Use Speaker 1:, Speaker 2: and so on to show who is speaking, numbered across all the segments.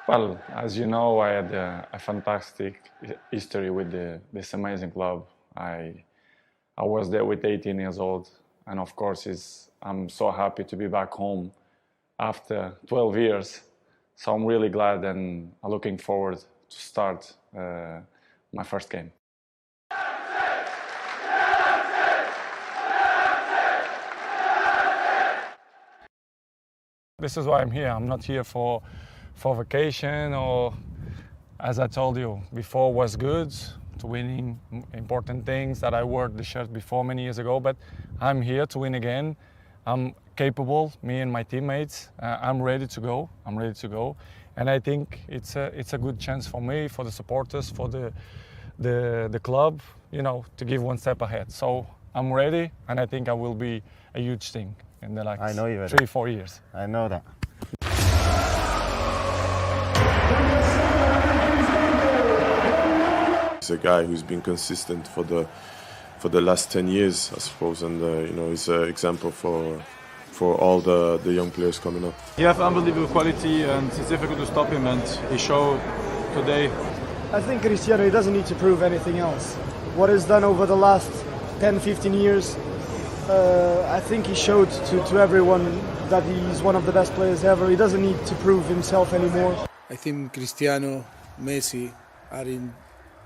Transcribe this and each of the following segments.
Speaker 1: Well, as you know, I had a fantastic history with this amazing club. I was there with 18 years old, and of course, I'm so happy to be back home after 12 years. So I'm really glad, and I'm looking forward to start my first game. This is why I'm here. I'm not here for vacation, or, as I told you before, was good to winning important things that I wore the shirt before many years ago, but I'm here to win again. I'm capable, me and my teammates. I'm ready to go. And I think it's a good chance for me, for the supporters, for the club, to give one step ahead. So I'm ready, and I think I will be a huge thing in the next 3-4 years.
Speaker 2: I know that.
Speaker 3: He's a guy who's been consistent for the last 10 years, I suppose, and he's an example for all the young players coming up.
Speaker 4: He has unbelievable quality, and it's difficult to stop him, and he showed today.
Speaker 5: I think Cristiano, he doesn't need to prove anything else. What he's done over the last 10-15 years, I think he showed to everyone that he's one of the best players ever. He doesn't need to prove himself anymore.
Speaker 6: I think Cristiano, Messi are in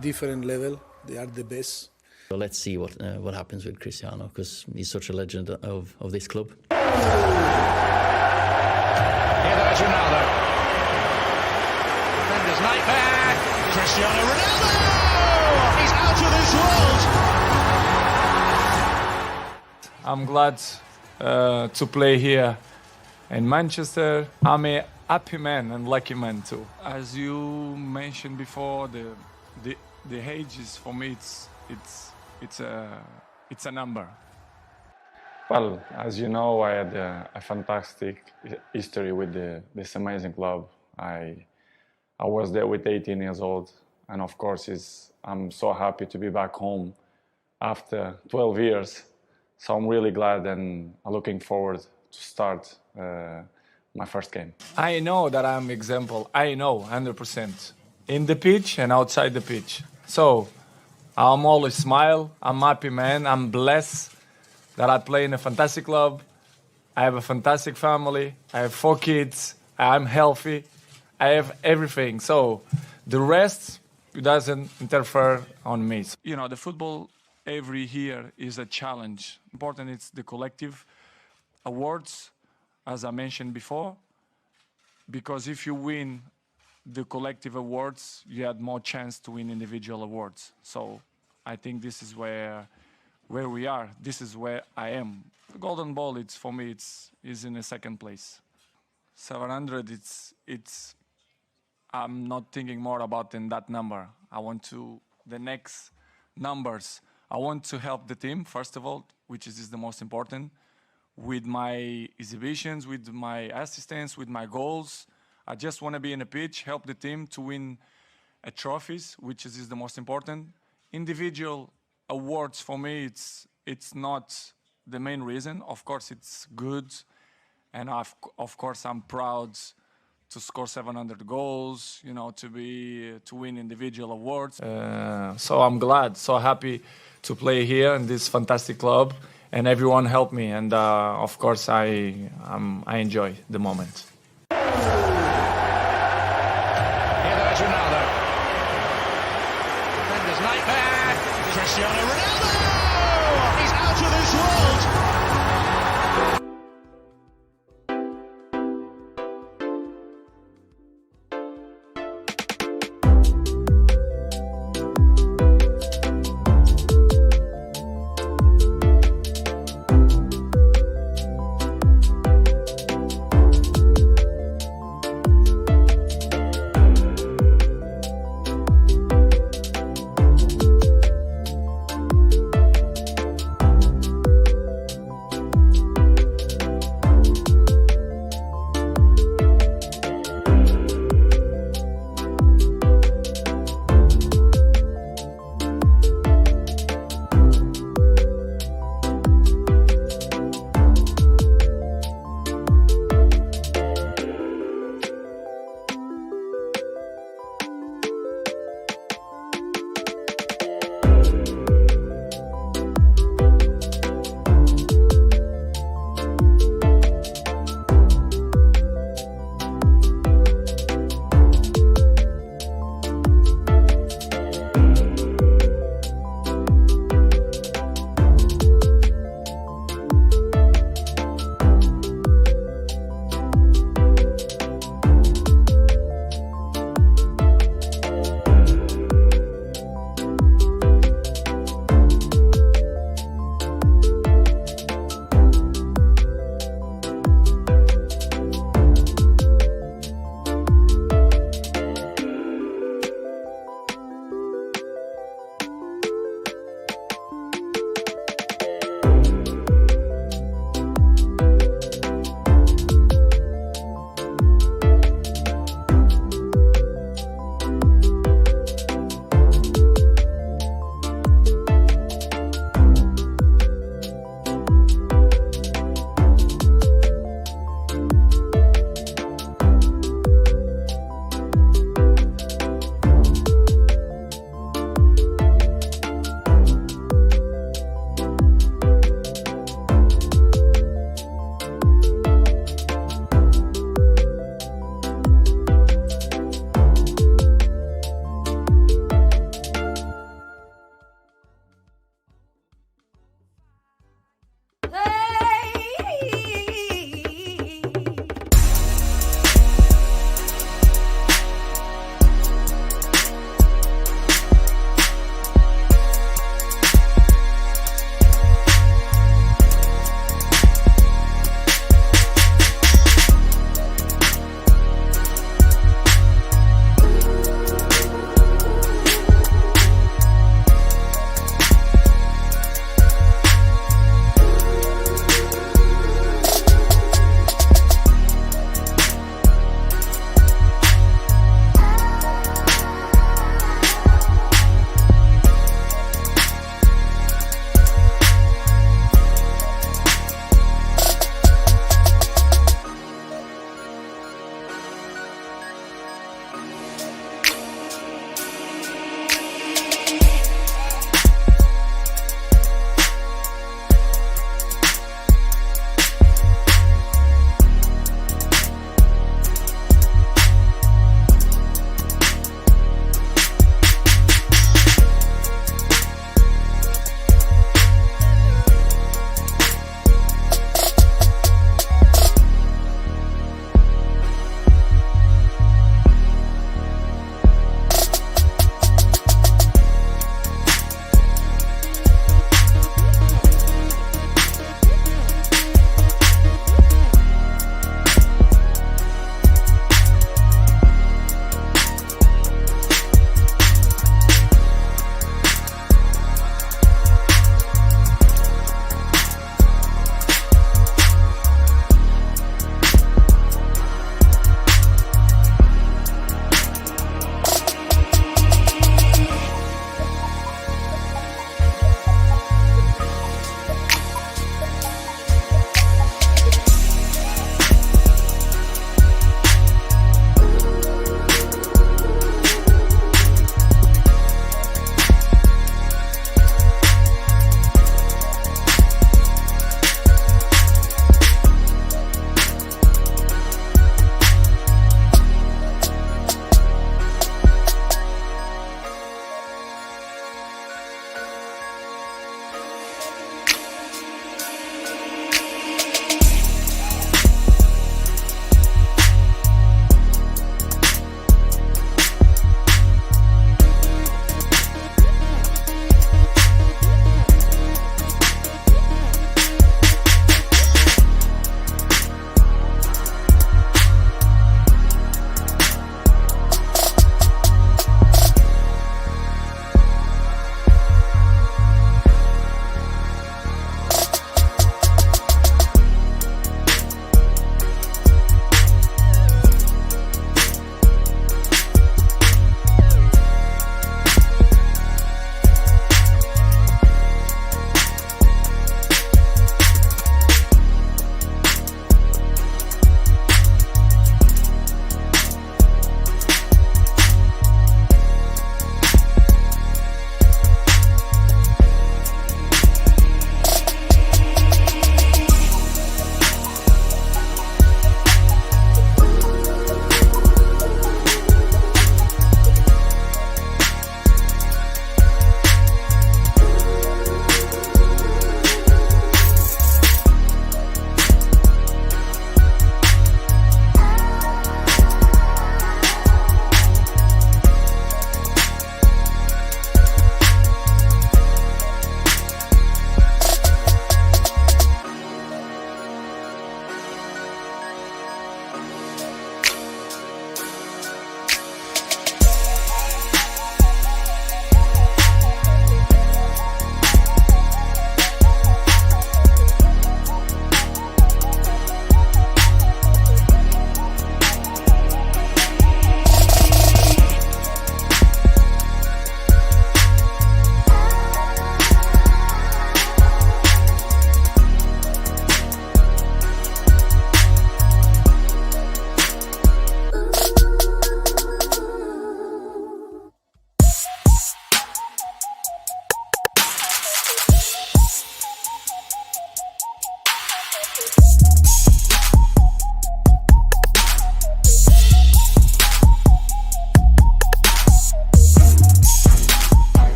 Speaker 6: different level. They are the best.
Speaker 7: So let's see what happens with Cristiano, because he's such a legend of this club.
Speaker 8: Here goes Ronaldo. Defender's nightmare. Cristiano Ronaldo! He's out of this world!
Speaker 1: I'm glad to play here in Manchester. I'm a happy man and lucky man too. As you mentioned before, the age is, for me, it's a number. Well, as you know, I had a fantastic history with this amazing club. I was there with 18 years old, and of course, I'm so happy to be back home after 12 years. So I'm really glad, and I'm looking forward to start my first game. I know that I'm example. I know 100% in the pitch and outside the pitch. So I'm always smile. I'm happy, man. I'm blessed that I play in a fantastic club. I have a fantastic family. I have 4 kids. I'm healthy. I have everything. So the rest doesn't interfere on me. The football every year is a challenge. Important it's the collective awards, as I mentioned before, because if you win the collective awards, you had more chance to win individual awards. So I think this is where we are. This is where I am. The golden ball, for me, is in a second place. 700, I'm not thinking more about than that number. I want the next numbers. I want to help the team, first of all, which is the most important, with my exhibitions, with my assistance, with my goals. I just want to be in a pitch, help the team to win trophies, which is the most important. Individual awards, for me, it's not the main reason. Of course, it's good, and of course, I'm proud to score 700 goals, to win individual awards. So I'm glad, so happy to play here in this fantastic club, and everyone helped me, and of course I enjoy the moment.
Speaker 8: Here goes Ronaldo. Defender's nightmare. Cristiano Ronaldo! He's out of this world!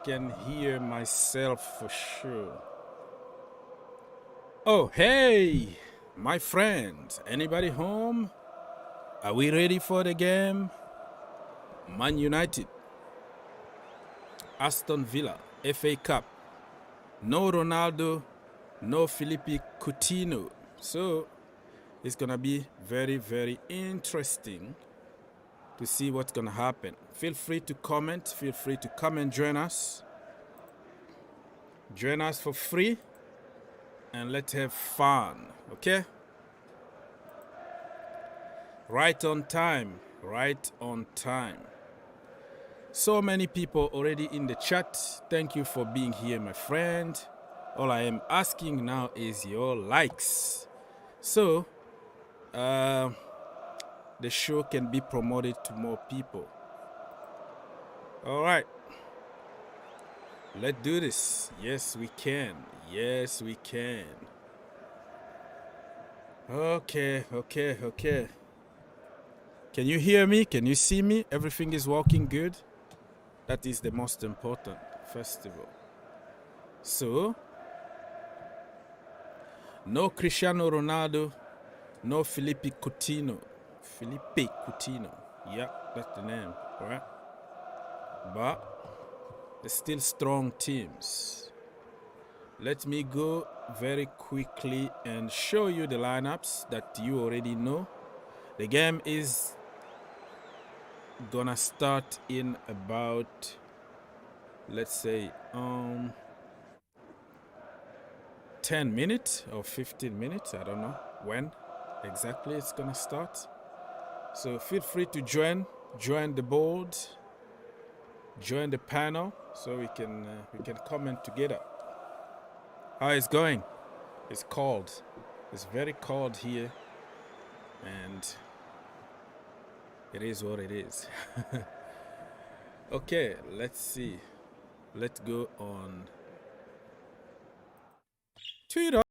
Speaker 2: can hear myself for sure. Oh, hey, my friends. Anybody home? Are we ready for the game? Man United, Aston Villa, FA Cup. No Ronaldo, no Philippe Coutinho. So it's going to be very, very interesting to see what's going to happen. Feel free to comment. Feel free to come and join us. Join us for free. And let's have fun. Okay? Right on time. Right on time. So many people already in the chat. Thank you for being here, my friend. All I am asking now is your likes. So, the show can be promoted to more people. All right. Let's do this. Yes, we can. Yes, we can. Okay. Can you hear me? Can you see me? Everything is working good? That is the most important, first of all. So, no Cristiano Ronaldo, no Philippe Coutinho. Philippe Coutinho. Yeah, that's the name, right? But they're still strong teams. Let me go very quickly and show you the lineups that you already know. The game is gonna start in about, let's say, 10 minutes or 15 minutes. I don't know when exactly it's gonna start. So feel free to join the board, join the panel, so we can comment together. How it's going? It's cold. It's very cold here, and it is what it is. Okay, let's see. Let's go on Twitter.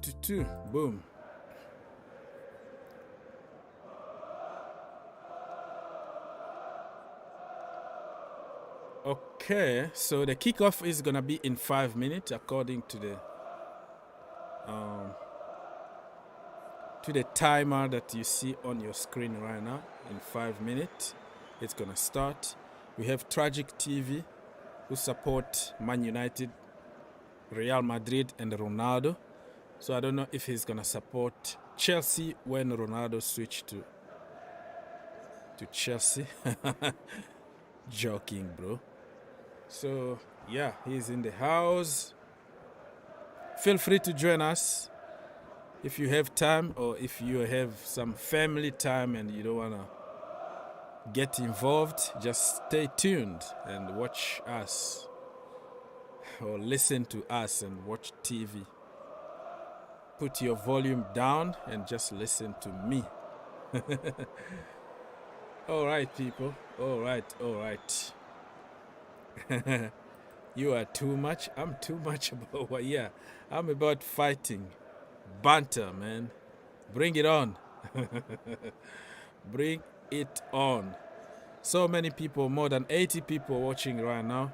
Speaker 2: 2-2. Boom. Okay, so the kickoff is gonna be in 5 minutes, according to the timer that you see on your screen right now. In 5 minutes, it's gonna start. We have Tragic TV, who support Man United, Real Madrid, and Ronaldo. So I don't know if he's gonna support Chelsea when Ronaldo switched to Chelsea. Joking, bro. So yeah, he's in the house. Feel free to join us if you have time, or if you have some family time and you don't wanna get involved. Just stay tuned and watch us, or listen to us and watch TV. Put your volume down and just listen to me. All right, people. All right. You are too much. I'm too much about what? Yeah, I'm about fighting. Banter, man. Bring it on. Bring it on. So many people, more than 80 people watching right now.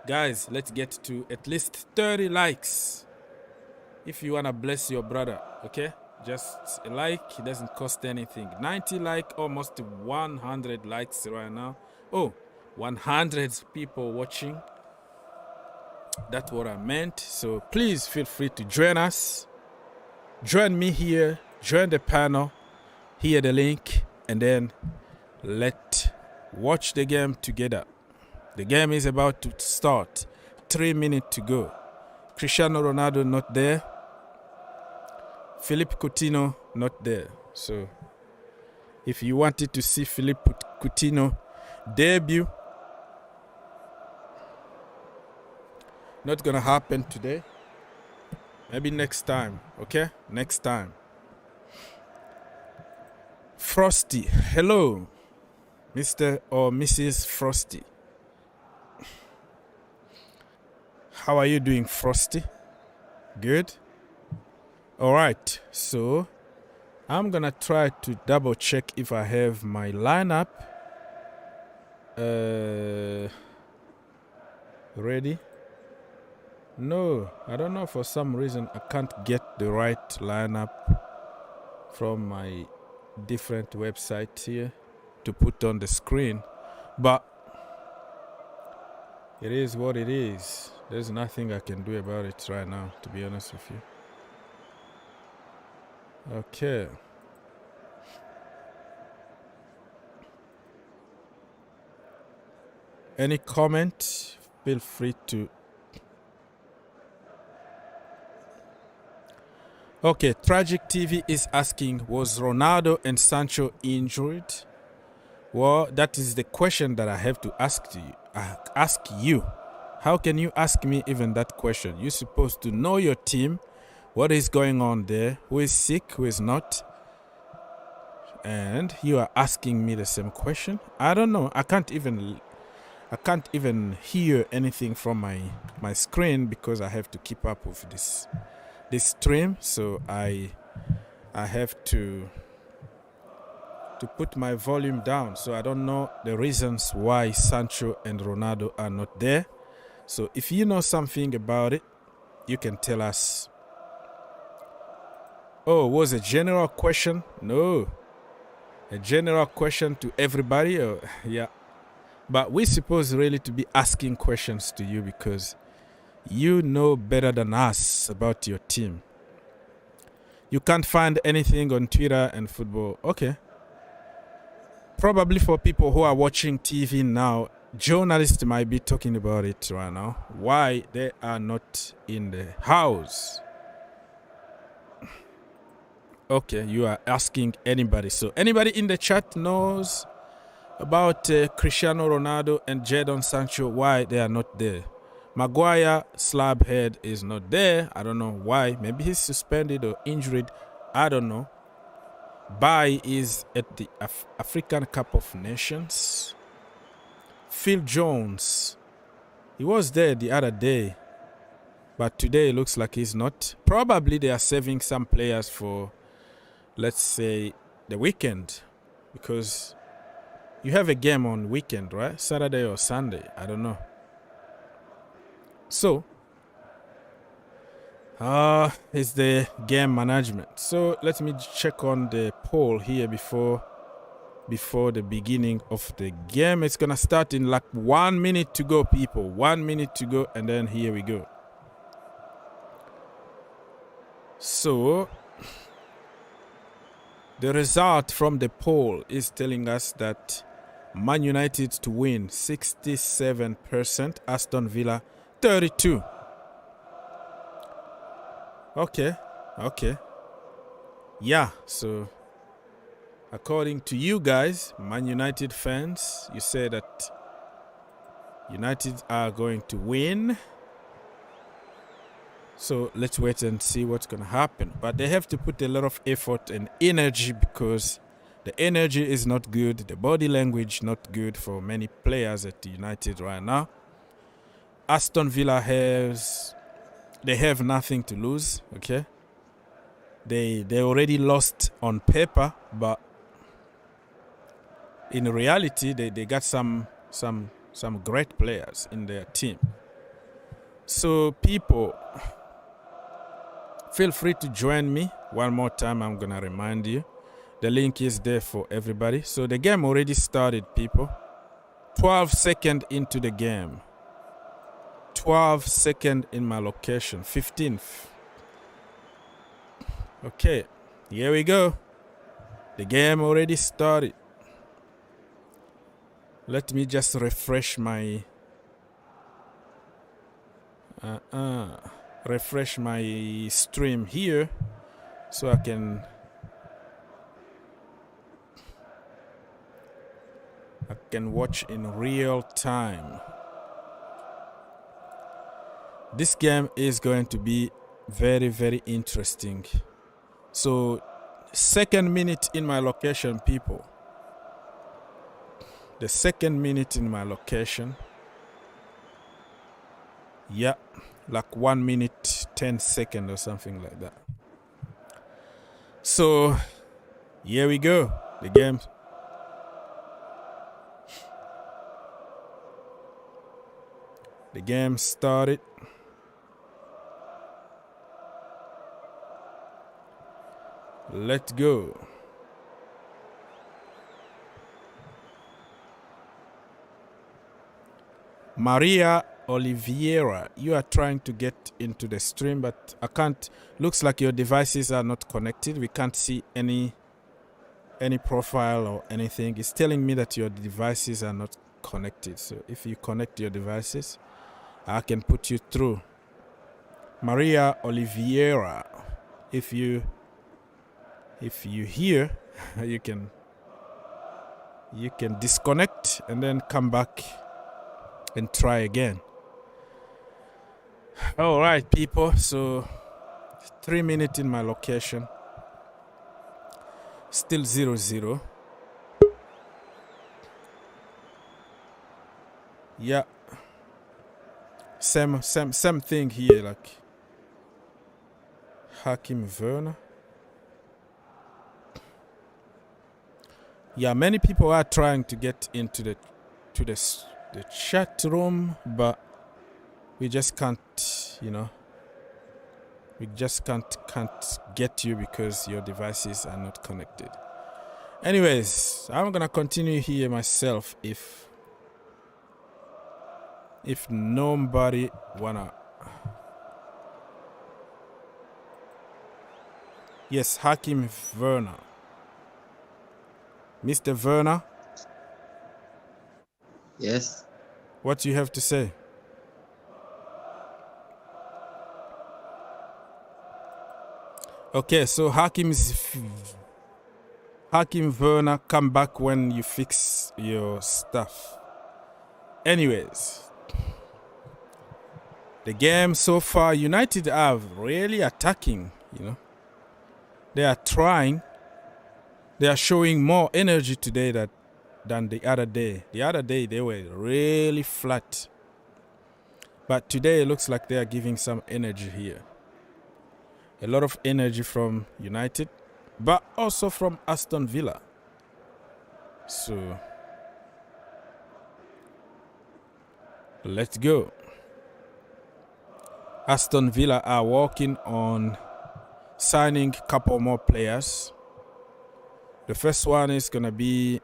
Speaker 2: Guys, let's get to at least 30 likes. If you want to bless your brother, okay? Just a like, it doesn't cost anything. 90 like, almost 100 likes right now. Oh, 100 people watching. That's what I meant. So please feel free to join us. Join me here. Join the panel. Hear the link. And then let's watch the game together. The game is about to start. 3 minutes to go. Cristiano Ronaldo not there. Philippe Coutinho not there. So if you wanted to see Philippe Coutinho debut, not gonna happen today. Maybe next time, okay? Next time. Frosty, hello, Mr. or Mrs. Frosty. How are you doing, Frosty? Good? All right, so I'm gonna try to double check if I have my lineup ready. No, I don't know, for some reason I can't get the right lineup from my different website here to put on the screen, but it is what it is. There's nothing I can do about it right now, to be honest with you. Okay. Any comment? Feel free to. Okay, Tragic TV is asking, was Ronaldo and Sancho injured? Well, that is the question that I have to ask you. How can you ask me even that question? You're supposed to know your team, what is going on there, who is sick, who is not. And you are asking me the same question? I don't know. I can't even hear anything from my screen because I have to keep up with this stream, so I have to put my volume down. So I don't know the reasons why Sancho and Ronaldo are not there. So if you know something about it, you can tell us. Oh, was a general question? No. A general question to everybody? Oh, yeah. But we're supposed really to be asking questions to you because you know better than us about your team. You can't find anything on Twitter and football. Okay. Probably for people who are watching TV now, journalists might be talking about it right now. Why they are not in the house. Okay, you are asking anybody. So anybody in the chat knows about Cristiano Ronaldo and Jadon Sancho, why they are not there? Maguire, Slabhead, is not there. I don't know why. Maybe he's suspended or injured. I don't know. Bai is at the African Cup of Nations. Phil Jones, he was there the other day. But today it looks like he's not. Probably they are saving some players for, let's say, the weekend. Because you have a game on weekend, right? Saturday or Sunday. I don't know. So, it's the game management. So let me check on the poll here before the beginning of the game. It's gonna start in like 1 minute to go, people. 1 minute to go, and then here we go. So the result from the poll is telling us that Man United to win 67%, Aston Villa 32%. Okay. Yeah, so according to you guys, Man United fans, you say that United are going to win. So let's wait and see what's going to happen. But they have to put a lot of effort and energy because the energy is not good. The body language not good for many players at United right now. Aston Villa they have nothing to lose, okay? They already lost on paper, but in reality, they got some great players in their team. So people, feel free to join me. One more time, I'm going to remind you. The link is there for everybody. So the game already started, people. 12 seconds into the game. 12 seconds in my location. 15th. Okay, here we go. The game already started. Let me just refresh my stream here so I can watch in real time. This game is going to be very, very interesting. So, second minute in my location, people. The second minute in my location. Yeah, like 1 minute, 10 seconds or something like that. So, here we go. The game. The game started. Let's go. Maria Oliveira, you are trying to get into the stream, but I can't. Looks like your devices are not connected. We can't see any profile or anything. It's telling me that your devices are not connected. So if you connect your devices, I can put you through. Maria Oliveira, if you hear, you can disconnect and then come back and try again. All right, people. So 3 minutes in my location. Still 0-0. Yeah. Same thing here, like Hakim Werner. Yeah, many people are trying to get into the chat room, but we just can't, we just can't get you because your devices are not connected. Anyways, I'm gonna continue here myself if nobody wanna. Yes, Hakim Werner. Mr. Werner?
Speaker 9: Yes.
Speaker 2: What do you have to say? Okay, so Hakim Werner, come back when you fix your stuff. Anyways, the game so far, United are really attacking, They are trying. They are showing more energy today than the other day. The other day, they were really flat. But today it looks like they are giving some energy here. A lot of energy from United, but also from Aston Villa. So let's go. Aston Villa are working on signing a couple more players. The first one is going to be,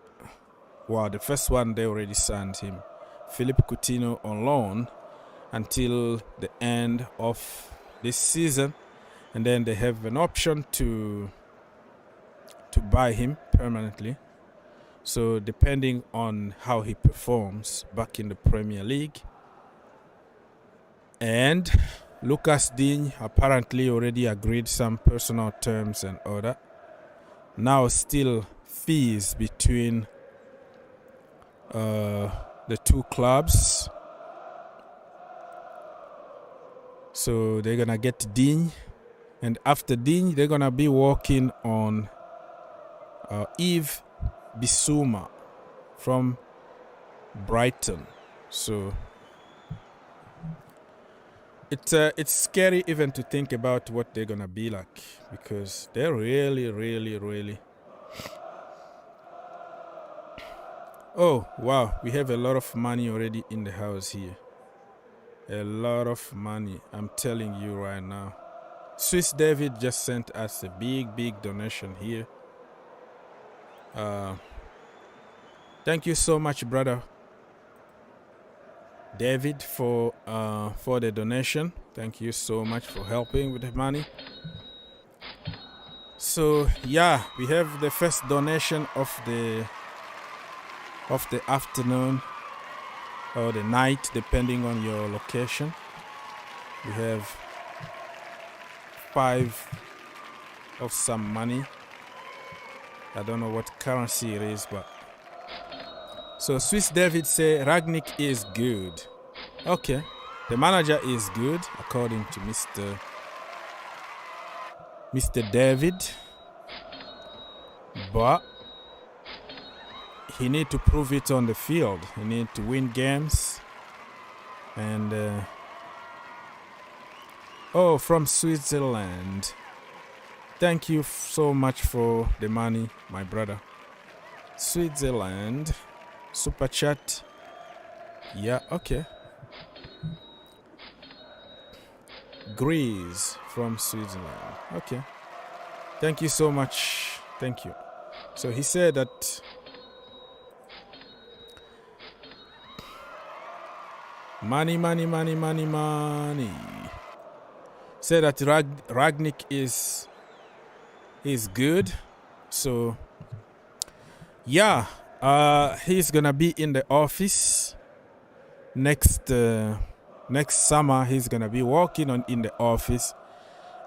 Speaker 2: the first one they already signed him. Philippe Coutinho on loan until the end of this season. And then they have an option to buy him permanently. So depending on how he performs back in the Premier League. And Lucas Digne apparently already agreed some personal terms and all that. Now still fees between the two clubs. So they're going to get Digne. And after Digne, they're going to be working on Yves Bissouma from Brighton. So it's scary even to think about what they're going to be like, because they're really... Oh, wow. We have a lot of money already in the house here. A lot of money. I'm telling you right now. Swiss David just sent us a big donation here. Thank you so much, brother David, for the donation. Thank you so much for helping with the money. So yeah, we have the first donation of the afternoon or the night, depending on your location. We have 5 of some money. I don't know what currency it is, but so Swiss David say Rangnick is good. Okay, the manager is good according to Mr. David, but he need to prove it on the field. He need to win games. And from Switzerland. Thank you so much for the money, my brother. Switzerland. Super chat. Yeah, okay. Greece from Switzerland. Okay. Thank you so much. Thank you. So he said that money. Said that Rangnick is good. So yeah, he's gonna be in the office next summer. He's gonna be working in the office.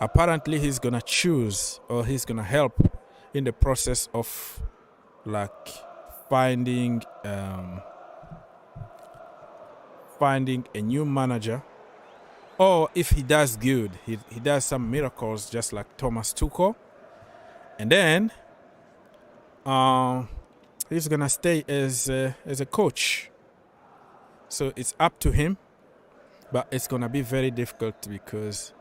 Speaker 2: Apparently he's gonna choose, or he's gonna help in the process of like finding a new manager. Or if he does good, he does some miracles just like Thomas Tuchel. And then he's gonna stay as a coach. So it's up to him, but it's gonna be very difficult because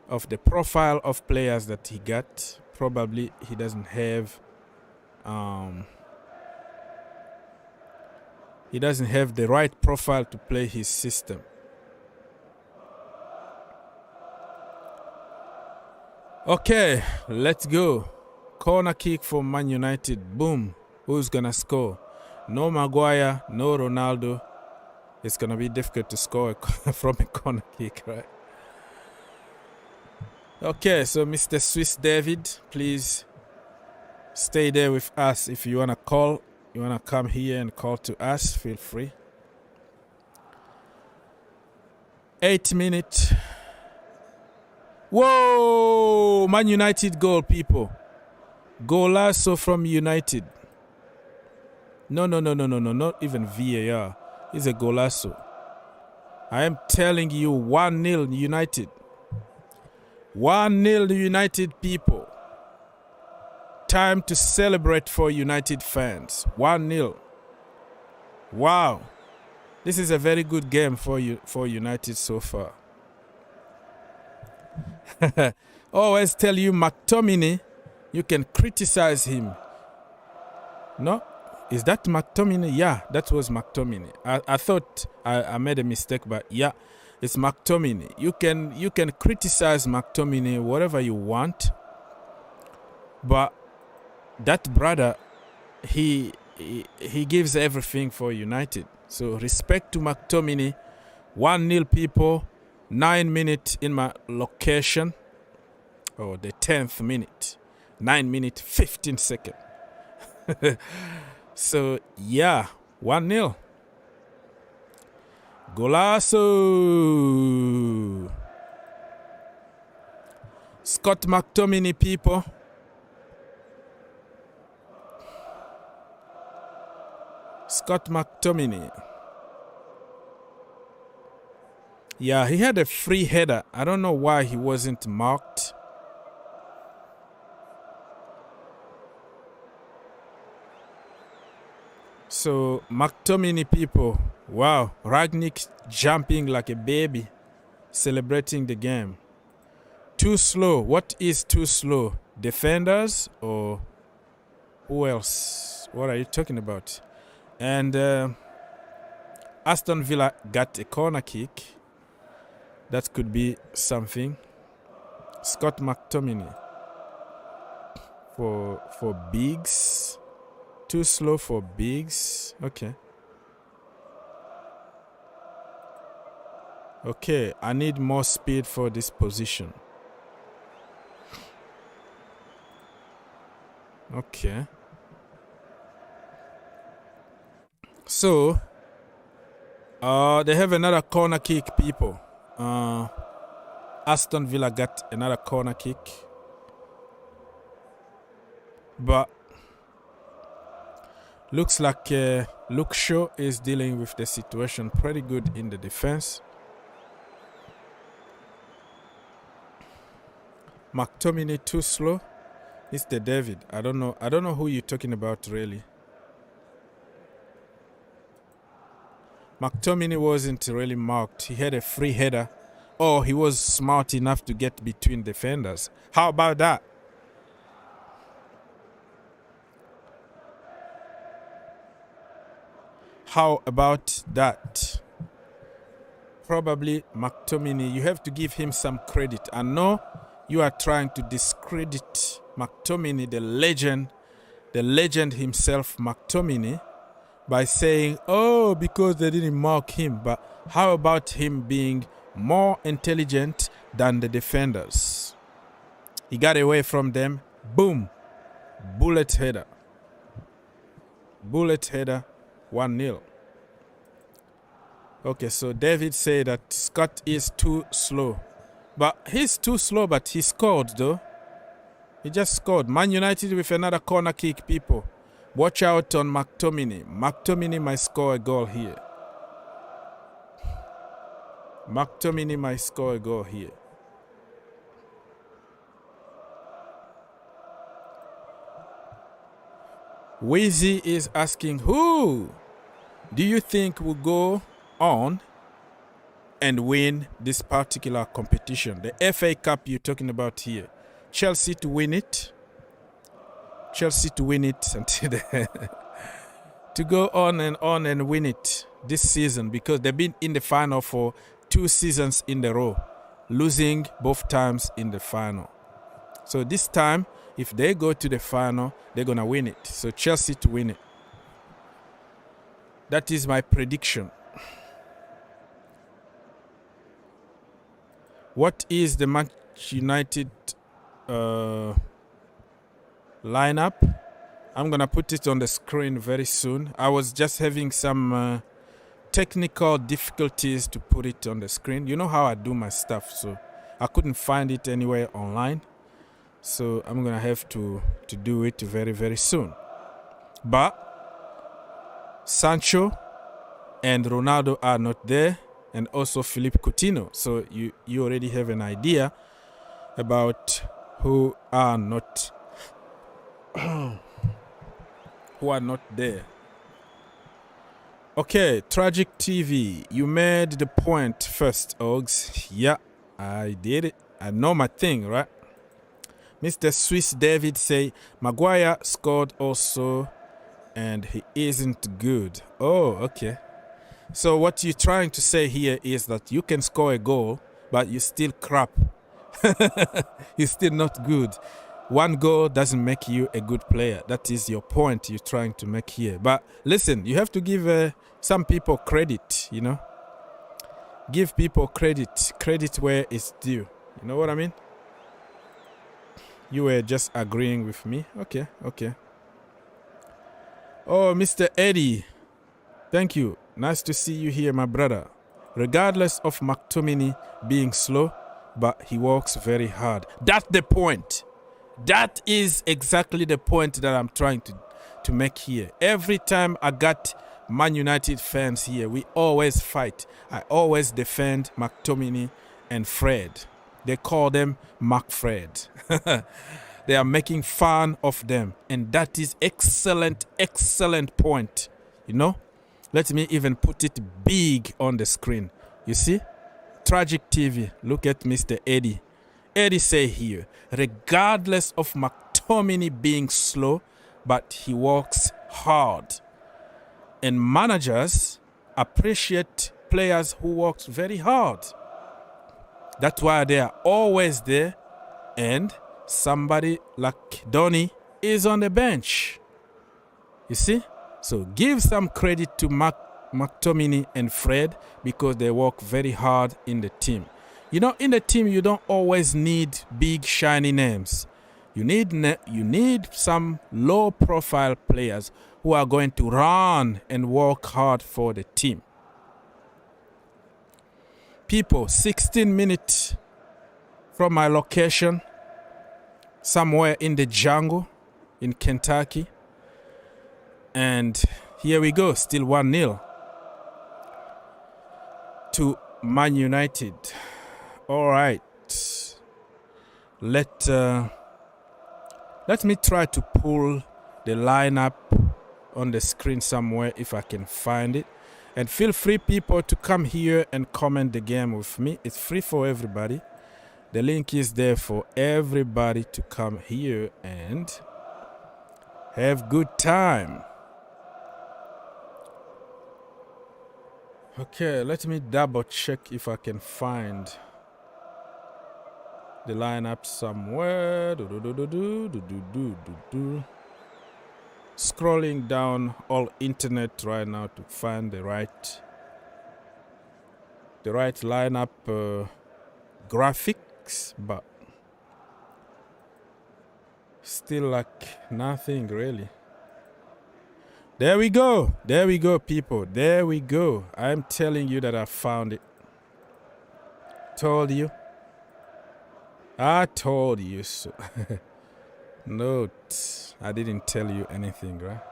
Speaker 2: of the profile of players that he got. Probably he doesn't have the right profile to play his system. Okay, let's go. Corner kick for Man United. Boom. Who's gonna score? No Maguire, no Ronaldo. It's gonna be difficult to score from a corner kick, right? Okay, so Mr. Swiss David, please stay there with us. If you wanna call, you wanna come here and call to us, feel free. 8 minutes. Whoa! Man United goal, people. Golazo from United. No, not even VAR. It's a golazo. I am telling you, 1-0 United. 1-0 United, people. Time to celebrate for United fans. 1-0. Wow. This is a very good game for United so far. Always tell you McTominay, you can criticize him. No? Is that McTominay? Yeah, that was McTominay. I thought I made a mistake, but yeah, it's McTominay. You can criticize McTominay whatever you want, but that brother, he gives everything for United. So respect to McTominay. 1-0 people. 9 minutes in my location. Oh, the 10th minute. 9 minutes 15 seconds. So yeah, 1-0. Golasso. Scott McTominay people. Scott McTominay. Yeah, he had a free header. I don't know why he wasn't marked. So, McTominay people, wow, Ragnick jumping like a baby, celebrating the game. Too slow. What is too slow? Defenders or who else? What are you talking about? And Aston Villa got a corner kick. That could be something. Scott McTominay for Biggs. Too slow for Biggs. Okay. Okay, I need more speed for this position. Okay. So, they have another corner kick, people. Aston Villa got another corner kick. But looks like Luke Shaw is dealing with the situation pretty good in the defense. McTominay too slow. It's the David. I don't know who you're talking about really. McTominay wasn't really marked. He had a free header. Oh, he was smart enough to get between defenders. How about that? How about that? Probably McTominay, you have to give him some credit. I know you are trying to discredit McTominay, the legend himself, McTominay, by saying, oh, because they didn't mark him. But how about him being more intelligent than the defenders? He got away from them. Boom. Bullet header. Bullet header. 1-0. Okay, so David said that Scott is too slow. But he's too slow, but he scored though. He just scored. Man United with another corner kick, people. Watch out on McTominay. McTominay might score a goal here. McTominay might score a goal here. Weezy is asking, who do you think will go on and win this particular competition? The FA Cup you're talking about here. Chelsea to win it. Chelsea to win it until to go on and win it this season, because they've been in the final for 2 seasons in a row, losing both times in the final. So this time, if they go to the final, they're going to win it. So Chelsea to win it. That is my prediction. What is the Manchester United lineup? I'm going to put it on the screen very soon. I was just having some technical difficulties to put it on the screen. You know how I do my stuff, so I couldn't find it anywhere online. So I'm going to have to do it very, very soon. But Sancho and Ronaldo are not there, and also Philippe Coutinho. So you already have an idea about who are not there. Okay, Tragic TV, you made the point first, Ogs. Yeah, I did it. I know my thing, right? Mr. Swiss David say, Maguire scored also, and he isn't good. Oh, okay. So what you're trying to say here is that you can score a goal, but you're still crap. You're still not good. One goal doesn't make you a good player. That is your point you're trying to make here. But listen, you have to give some people credit, you know. Give people credit. Credit where it's due. You know what I mean? You were just agreeing with me. Okay, okay. Oh, Mr. Eddie. Thank you. Nice to see you here, my brother. Regardless of McTominay being slow, but he works very hard. That's the point. That is exactly the point that I'm trying to make here. Every time I got Man United fans here, we always fight. I always defend McTominay and Fred. They call them McFred. They are making fun of them. And that is excellent, excellent point. You know? Let me even put it big on the screen. You see? Tragic TV. Look at Mr. Eddie. Eddie say here, regardless of McTominay being slow, but he works hard. And managers appreciate players who work very hard. That's why they are always there. And somebody like Donny is on the bench. You see? So give some credit to McTominay and Fred because they work very hard in the team. You know, in the team, you don't always need big, shiny names. You need some low-profile players who are going to run and work hard for the team. People, 16 minutes from my location, somewhere in the jungle in Kentucky. And here we go, still 1-0 to Man United. All right, let me try to pull the lineup on the screen somewhere if I can find it. And feel free, people, to come here and comment the game with me. It's free for everybody. The link is there for everybody to come here and have good time. Okay, let me double check if I can find the lineup somewhere. Scrolling down all internet right now to find the right lineup graphics, but still like nothing really. There we go, people. There we go. I'm telling you that I found it. Told you. I told you so. Note, I didn't tell you anything, right?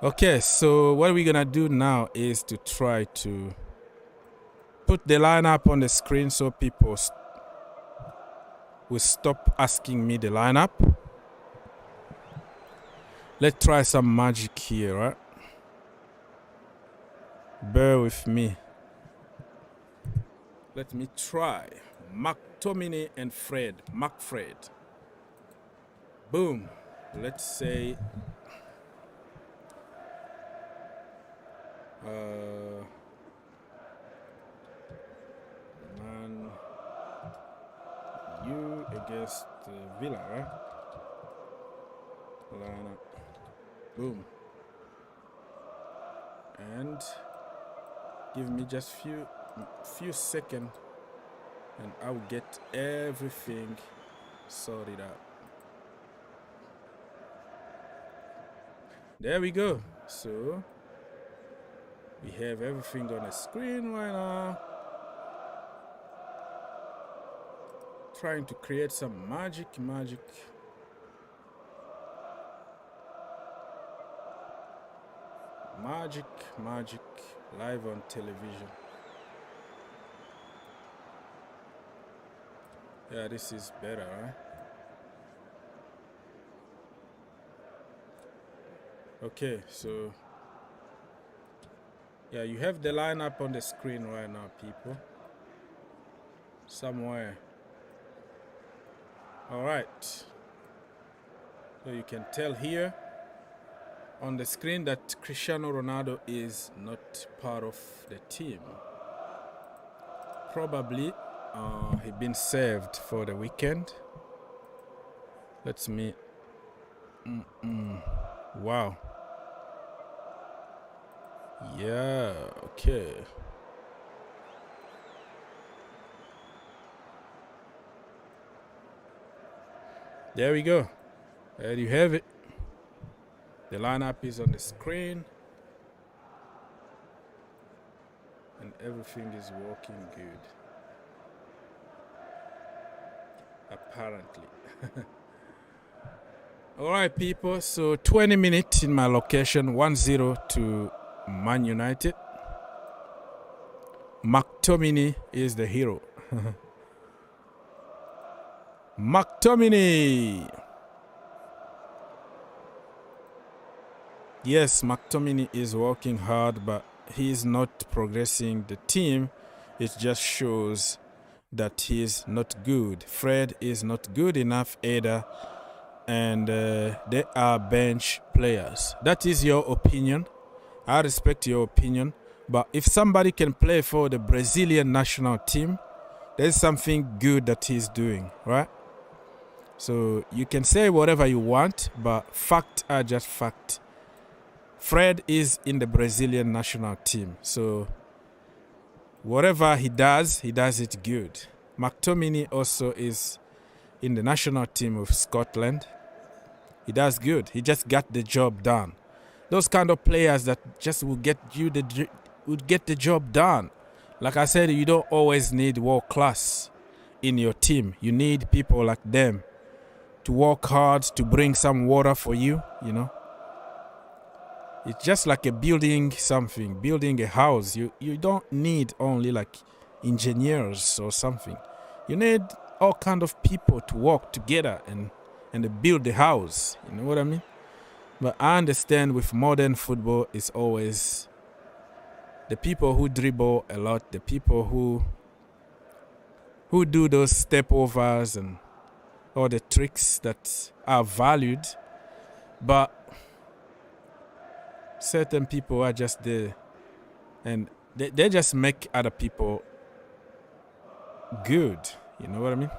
Speaker 2: Okay, so what we're gonna do now is to try to put the lineup on the screen so people will stop asking me the lineup. Let's try some magic here, right? Bear with me. Let me try. McTominay and Fred. McFred. Boom. Let's say Man U against Villa, right? Lineup. Boom. And give me just few seconds and I'll get everything sorted out. There we go. So we have everything on the screen right now. Trying to create some magic. Magic live on television. Yeah, this is better, right? Okay, so Yeah, you have the lineup on the screen right now, people. Somewhere. All right. So you can tell here on the screen that Cristiano Ronaldo is not part of the team. Probably he been saved for the weekend. Let's meet. Wow. Yeah, okay. There we go. There you have it. The lineup is on the screen. And everything is working good. Apparently. All right, people. So 20 minutes in my location, 1-0 to Man United. McTominay is the hero. McTominay. Yes, McTominay is working hard, but he's not progressing the team. It just shows that he's not good. Fred is not good enough either, and they are bench players. That is your opinion. I respect your opinion, but if somebody can play for the Brazilian national team, there's something good that he's doing, right? So you can say whatever you want, but facts are just fact. Fred is in the Brazilian national team, so whatever he does it good. McTominay also is in the national team of Scotland. He does good. He just got the job done. Those kind of players that just will get the job done. Like I said, you don't always need world class in your team. You need people like them to work hard, to bring some water for you, you know. It's just like a building something, building a house. You don't need only like engineers or something. You need all kind of people to work together and build the house. You know what I mean? But I understand with modern football, it's always the people who dribble a lot, the people who do those step overs and all the tricks that are valued. But certain people are just there and they just make other people good. You know what I mean?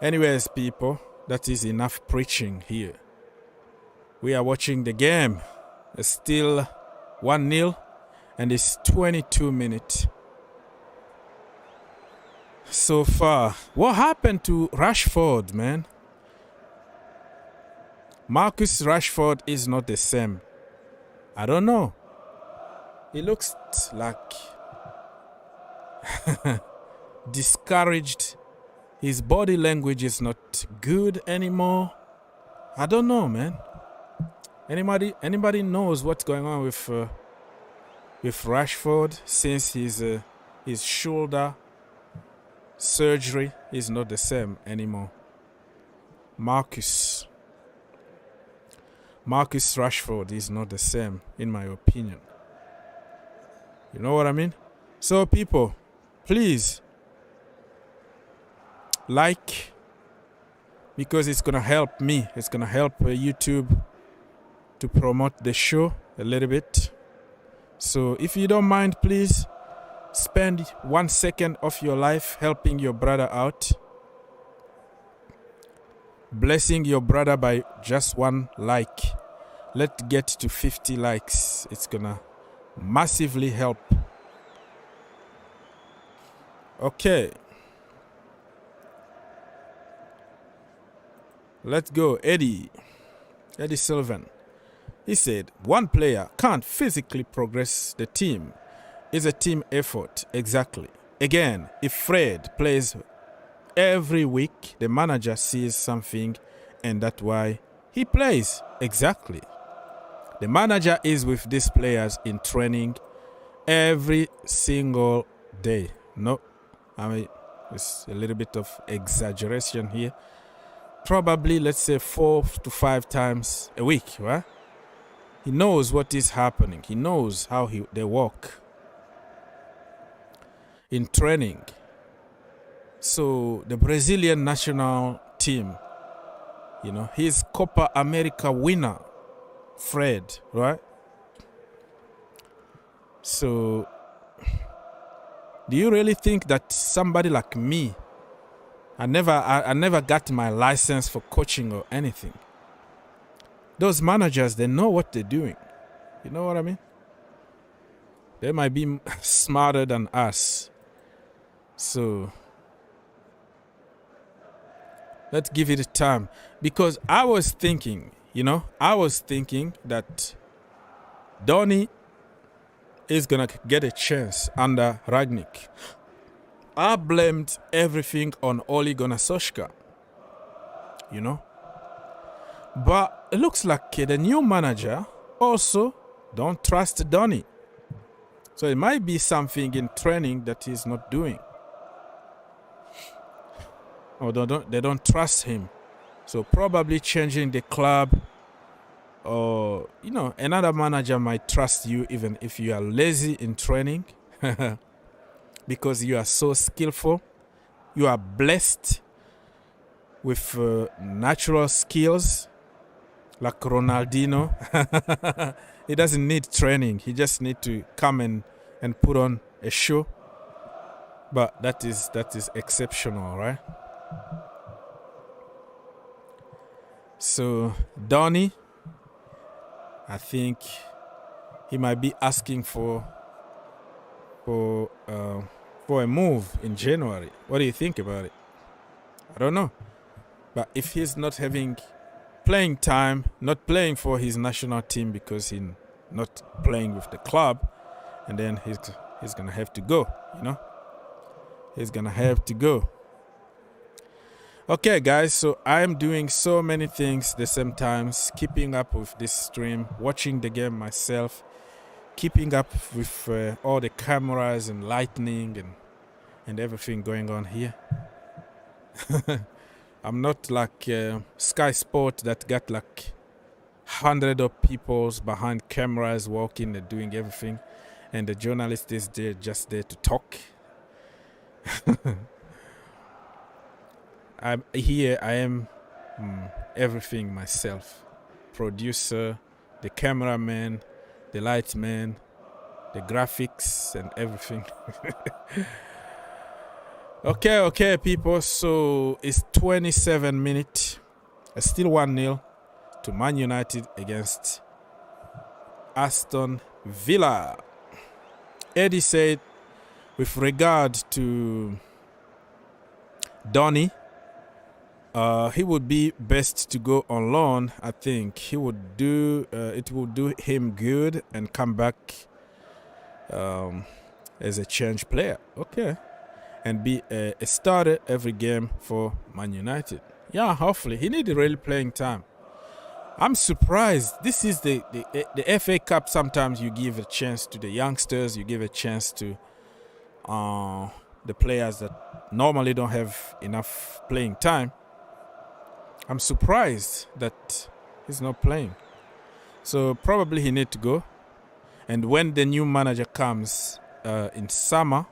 Speaker 2: Anyways, people, that is enough preaching here. We are watching the game. It's still 1-0 and it's 22 minutes so far. What happened to Rashford, man? Marcus Rashford is not the same. I don't know. He looks like discouraged. His body language is not good anymore. I don't know, man. Anybody knows what's going on with Rashford since his shoulder surgery is not the same anymore. Marcus Rashford is not the same, in my opinion. You know what I mean? So, people, please like, because it's gonna help me. It's gonna help YouTube to promote the show a little bit. So, if you don't mind, please spend 1 second of your life helping your brother out. Blessing your brother by just 1 like. Let's get to 50 likes. It's gonna massively help. Okay. Let's go. Eddie Sylvan. He said, one player can't physically progress the team. It's a team effort. Exactly. Again, if Fred plays every week, the manager sees something and that's why he plays. Exactly. The manager is with these players in training every single day. No, I mean, it's a little bit of exaggeration here. Probably, let's say 4 to 5 times a week, right? He knows what is happening. He knows how they work in training. So the Brazilian national team, you know, he's Copa America winner, Fred, right? So do you really think that somebody like me, I never got my license for coaching or anything. Those managers, they know what they're doing. You know what I mean? They might be smarter than us. So let's give it time. Because I was thinking that Donny is going to get a chance under Rangnick. I blamed everything on Ole Gunnar Solskjaer, you know. But it looks like the new manager also don't trust Donny. So it might be something in training that he's not doing. Or they don't trust him. So probably changing the club, or, you know, another manager might trust you even if you are lazy in training. Because you are so skillful. You are blessed with natural skills like Ronaldo. He doesn't need training. He just needs to come and put on a show. But that is exceptional, right? So Donny, I think he might be asking for a move in January. What do you think about it? I don't know. But if he's not having playing time, not playing for his national team because he's not playing with the club, and then he's gonna have to go, you know? He's gonna have to go. Okay, guys, so I'm doing so many things the same time, keeping up with this stream, watching the game myself, keeping up with all the cameras and lighting and everything going on here. I'm not like Sky Sport that got like hundreds of people behind cameras walking and doing everything, and the journalist is there just there to talk. I am everything myself. Producer, the cameraman, the lightman, the graphics and everything. Okay, people. So it's 27 minutes. It's still 1-0 to Man United against Aston Villa. Eddie said, with regard to Donny, he would be best to go on loan. I think he would it would do him good and come back as a change player. Okay. And be a starter every game for Man United. Yeah, hopefully. He needed really playing time. I'm surprised. This is the FA Cup. Sometimes you give a chance to the youngsters. You give a chance to the players that normally don't have enough playing time. I'm surprised that he's not playing. So probably he needs to go. And when the new manager comes in summer,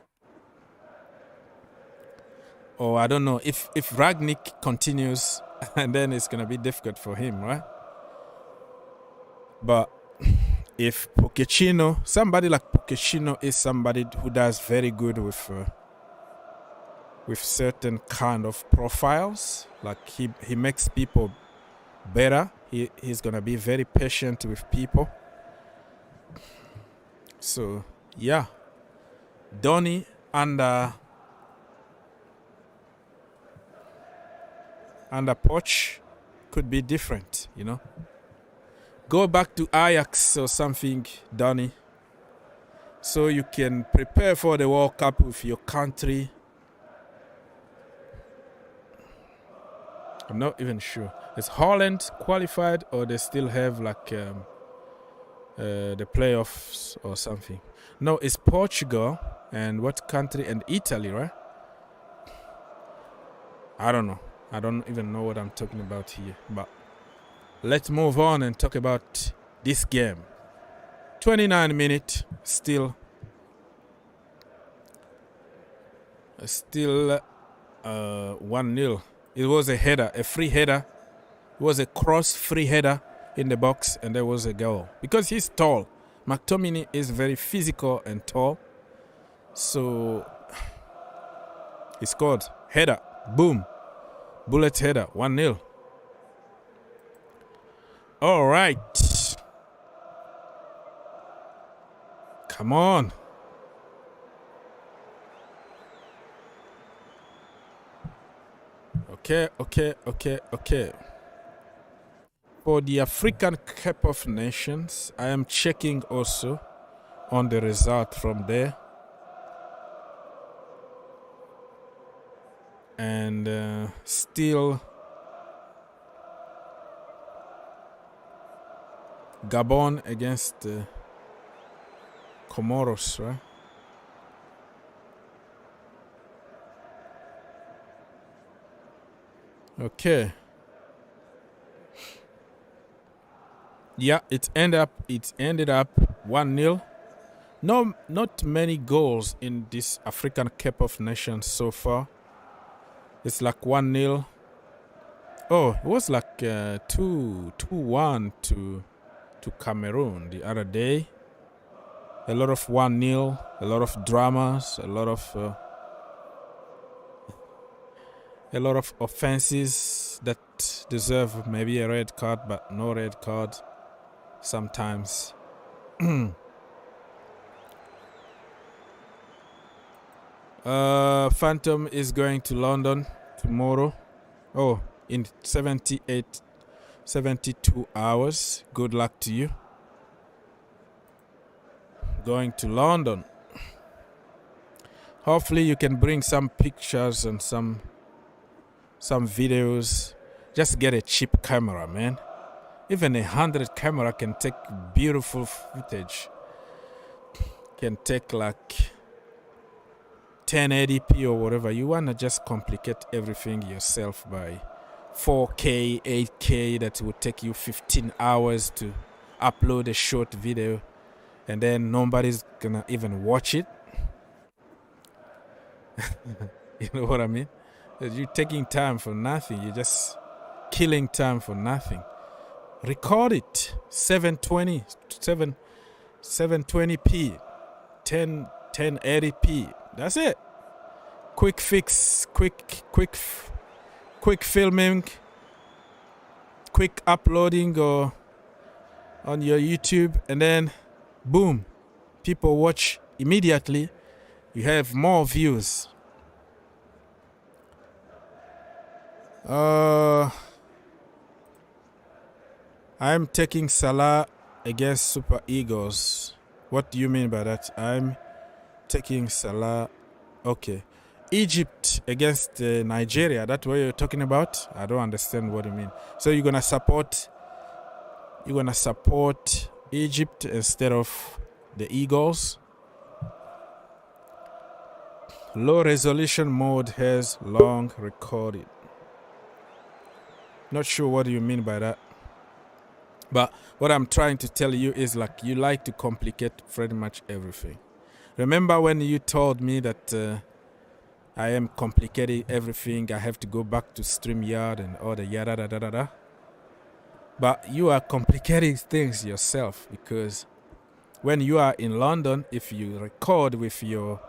Speaker 2: or I don't know, if Rangnick continues, and then it's going to be difficult for him, right? But if Pochettino, somebody like Pochettino is somebody who does very good with certain kind of profiles, like he makes people better. He's going to be very patient with people. So, yeah. Donny under Poch could be different, you know. Go back to Ajax or something, Donny, so you can prepare for the World Cup with your country. I'm not even sure. Is Holland qualified, or they still have like the playoffs or something? No, it's Portugal and what country? And Italy, right? I don't know. I don't even know what I'm talking about here. But let's move on and talk about this game. 29 minutes, still 1-0. It was a header, a free header. It was a cross free header in the box, and there was a goal. Because he's tall. McTominay is very physical and tall. So he scored. Header. Boom. Bullet header. 1-0. All right. Come on. Okay. For the African Cup of Nations, I am checking also on the result from there. And still Gabon against Comoros, right? Okay. Yeah, it ended up 1-0. No, not many goals in this African Cup of Nations so far. It's like 1-0. Oh, it was like 2-1 to Cameroon the other day. A lot of 1-0, a lot of dramas, a lot of offenses that deserve maybe a red card, but no red card sometimes. Phantom is going to London tomorrow. Oh, in 72 hours. Good luck to you. Going to London. Hopefully you can bring some pictures and some videos. Just get a cheap camera, man. Even 100 camera can take beautiful footage. Can take like 1080p or whatever. You wanna just complicate everything yourself by 4K, 8K that will take you 15 hours to upload a short video, and then nobody's gonna even watch it. You know what I mean? You're taking time for nothing. You're just killing time for nothing. Record it. 720p, 1080p. That's it. Quick fix, quick filming, quick uploading or on your YouTube, and then boom, people watch immediately. You have more views. I'm taking Salah against Super Eagles. What do you mean by that? I'm taking Salah. Okay. Egypt against Nigeria. That's what you're talking about? I don't understand what you mean. So you're gonna support Egypt instead of the Eagles? Low resolution mode has long recorded. Not sure what you mean by that. But what I'm trying to tell you is, like, you like to complicate pretty much everything. Remember when you told me that I am complicating everything, I have to go back to StreamYard and all the yada da da da da. But you are complicating things yourself, because when you are in London, if you record with your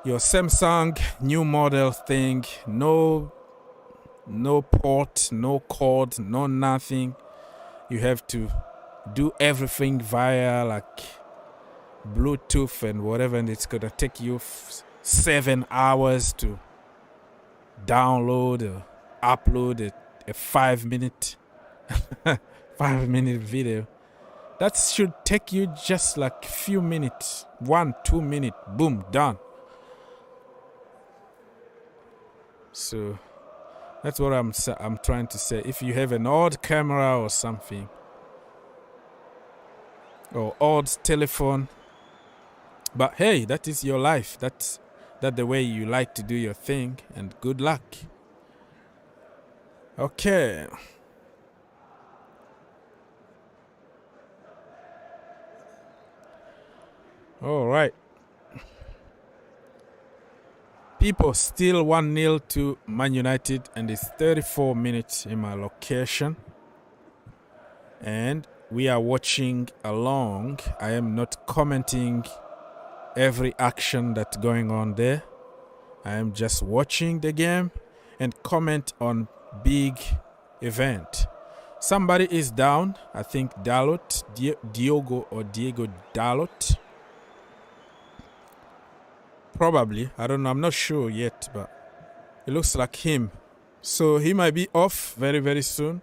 Speaker 2: Samsung new model thing, no port, no cord, no nothing. You have to do everything via like Bluetooth and whatever, and it's gonna take you 7 hours to download or upload a 5-minute 5-minute video. That should take you just like few minutes, 1-2 minutes, boom, done. So that's what I'm trying to say. If you have an old camera or something, or old telephone, but hey, that is your life. That's the way you like to do your thing, and good luck. Okay. All right. People, still 1-0 to Man United, and it's 34 minutes in my location. And we are watching along. I am not commenting every action that's going on there. I am just watching the game and comment on big event. Somebody is down. I think Dalot, Diego Dalot. Probably. I don't know. I'm not sure yet, but it looks like him. So he might be off very, very soon.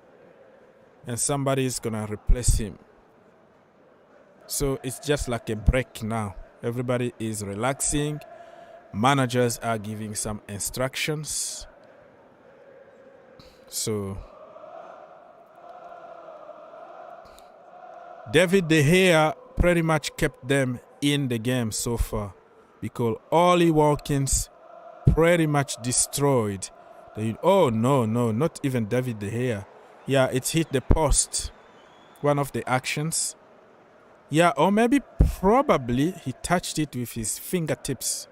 Speaker 2: And somebody is going to replace him. So it's just like a break now. Everybody is relaxing. Managers are giving some instructions. So David De Gea pretty much kept them in the game so far, because Ollie Watkins pretty much destroyed. Oh, no, not even David De Gea. Yeah, it hit the post. One of the actions. Yeah, or maybe probably he touched it with his fingertips.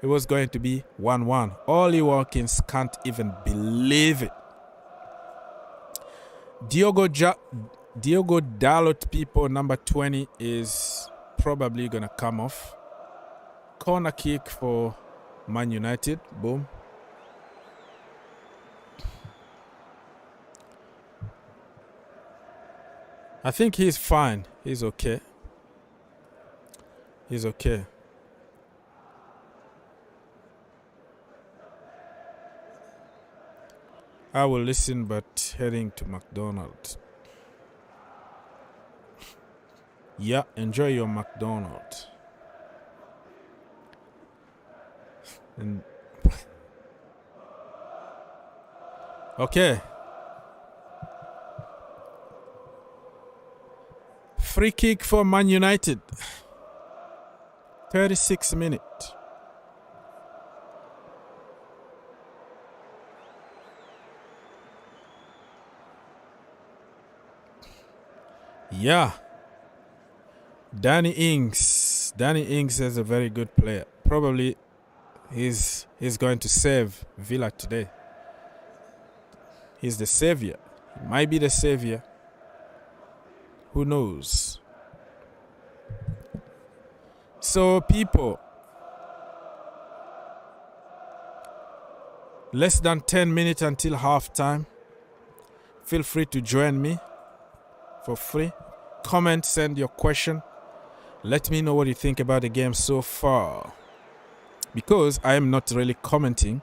Speaker 2: It was going to be 1-1. Ollie Watkins can't even believe it. Diogo Dalot, people, number 20 is probably going to come off. Corner kick for Man United. Boom. I think he's fine. He's okay. He's okay. I will listen, but heading to McDonald's. Yeah, enjoy your McDonald's. And okay. Free kick for Man United. 36 minutes. Yeah. Danny Ings. Danny Ings is a very good player. Probably he's going to save Villa today. He's the savior. He might be the savior. Who knows? So, people, less than 10 minutes until halftime. Feel free to join me for free. Comment, send your question. Let me know what you think about the game so far. Because I am not really commenting,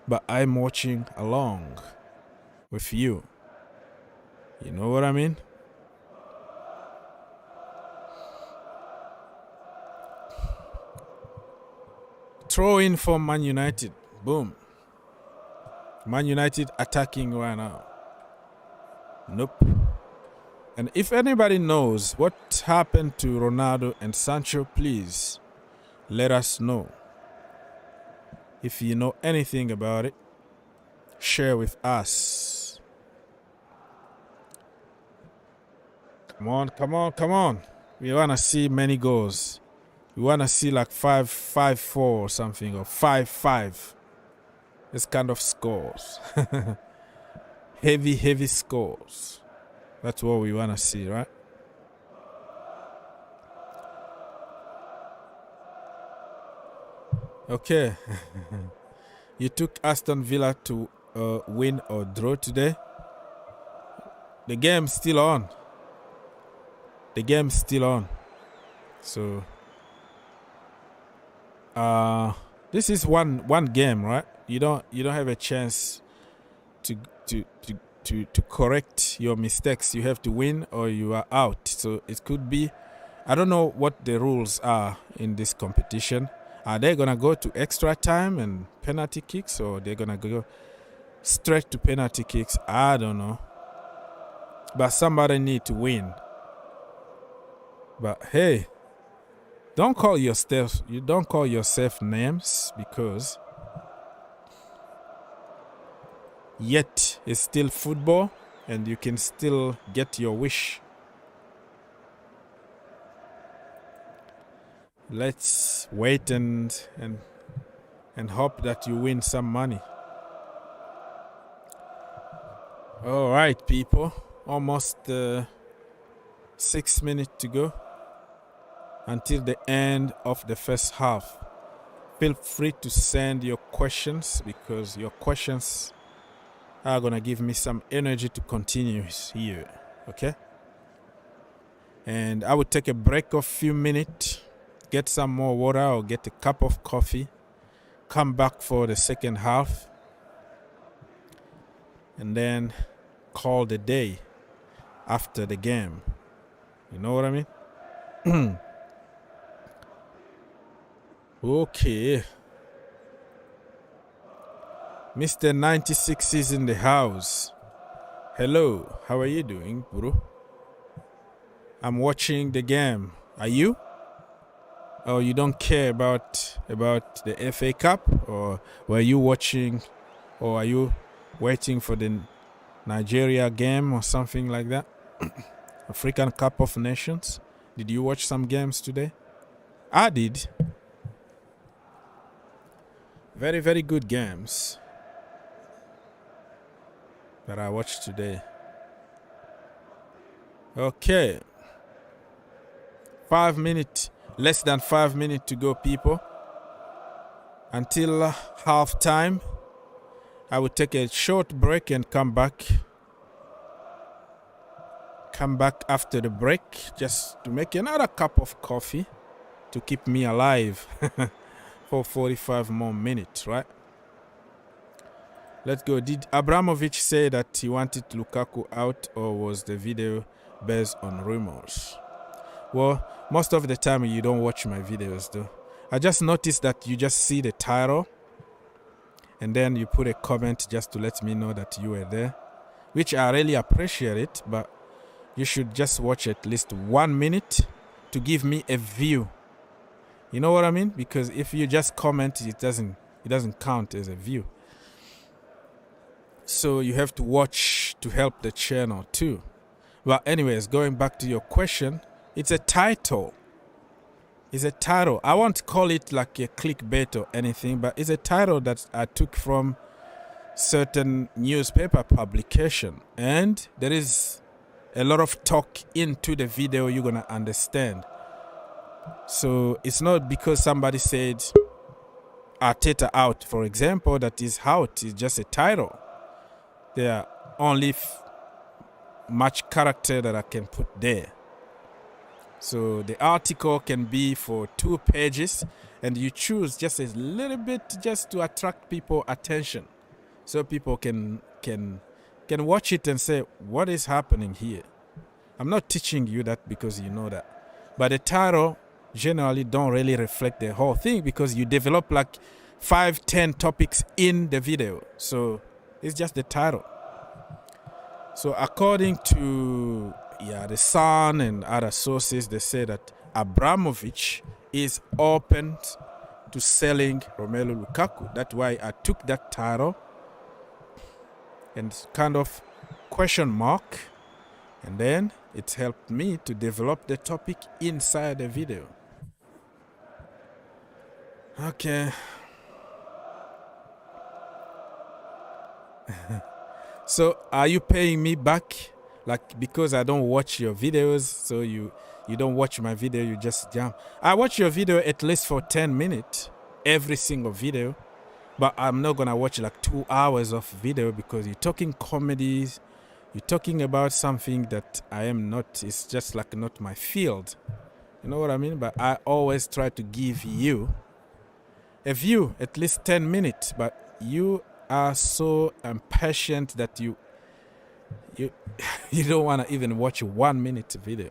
Speaker 2: but I'm watching along with you. You know what I mean? Throw in for Man United. Boom. Man United attacking right now. Nope. And if anybody knows what happened to Ronaldo and Sancho, please let us know. If you know anything about it, share with us. Come on, come on, come on. We want to see many goals. We want to see like 5-4 or something, or 5-5. This kind of scores. Heavy scores. That's what we want to see, right? Okay. You took Aston Villa to win or draw today. The game's still on. The game's still on. So this is one game, right? You don't have a chance to correct your mistakes. You have to win or you are out. So it could be, I don't know what the rules are in this competition. Are they gonna go to extra time and penalty kicks, or they're gonna go straight to penalty kicks? I don't know. But somebody need to win. But hey, don't call yourself names, because yet it's still football and you can still get your wish. let's wait and hope that you win some money. All right, people. Almost 6 minutes to go until the end of the first half. Feel free to send your questions because your questions are going to give me some energy to continue here. Okay? And I will take a break of a few minutes, get some more water or get a cup of coffee, come back for the second half, and then call the day after the game. You know what I mean? Okay. Mr. 96 is in the house. Hello, how are you doing, bro? I'm watching the game. Are you? Oh, you don't care about the FA Cup? Or were you watching, or are you waiting for the Nigeria game or something like that? African Cup of Nations? Did you watch some games today? I did. Very, very good games that I watched today. Okay. 5 minutes, less than 5 minutes to go, people. Until half time, I will take a short break and come back. Come back after the break just to make another cup of coffee to keep me alive for 45 more minutes, right? Let's go. Did Abramovic say that he wanted Lukaku out, or was the video based on rumors? Well, most of the time you don't watch my videos though. I just noticed that you just see the title and then you put a comment just to let me know that you were there, which I really appreciate it, but you should just watch at least 1 minute to give me a view. You know what I mean? Because if you just comment, it doesn't count as a view. So you have to watch to help the channel too. Well, anyways, going back to your question, it's a title. It's a title. I won't call it like a clickbait or anything, but it's a title that I took from certain newspaper publication. And there is a lot of talk into the video you're going to understand. So it's not because somebody said Arteta out, for example, that is out. It's just a title. There are only much character that I can put there. So the article can be for 2 pages and you choose just a little bit just to attract people attention. So people can watch it and say, what is happening here? I'm not teaching you that because you know that. But the title generally don't really reflect the whole thing because you develop like 5-10 topics in the video. So it's just the title. So according to the Sun and other sources, they say that Abramovic is open to selling Romelu Lukaku. That's why I took that title and kind of question mark, and then it helped me to develop the topic inside the video. Okay. So are you paying me back? Like, because I don't watch your videos, so you don't watch my video, you just jump. I watch your video at least for 10 minutes, every single video. But I'm not going to watch like 2 hours of video because you're talking comedies. You're talking about something that I am not. It's just like not my field. You know what I mean? But I always try to give you a view, at least 10 minutes. But you are so impatient that you don't want to even watch a 1 minute video.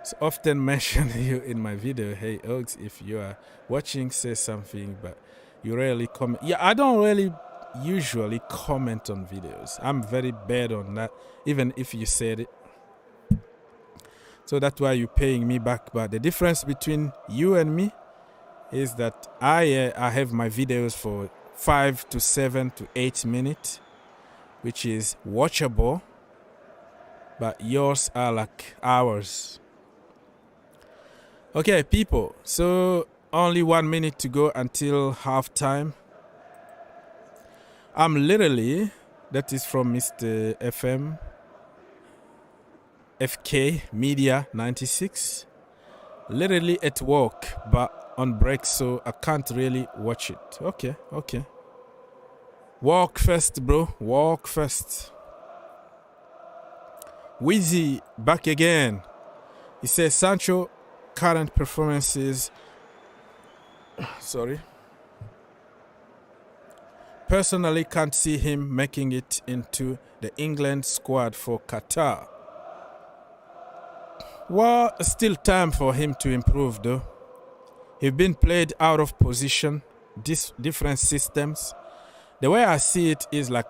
Speaker 2: So often mention you in my video, hey Oaks, if you are watching, say something, but you rarely comment. Yeah, I don't really usually comment on videos. I'm very bad on that, even if you said it. So that's why you're paying me back. But the difference between you and me is that I have my videos for 5 to 7 to 8 minutes, which is watchable, but yours are like hours. Okay, people. So only 1 minute to go until halftime. I'm literally, that is from Mr. FK Media 96. Literally at work, but on break, so I can't really watch it. Okay. Walk first, bro. Walk first. Wheezy back again. He says Sancho current performances. Sorry. Personally, can't see him making it into the England squad for Qatar. Well, still time for him to improve, though. He's been played out of position, different systems. The way I see it is like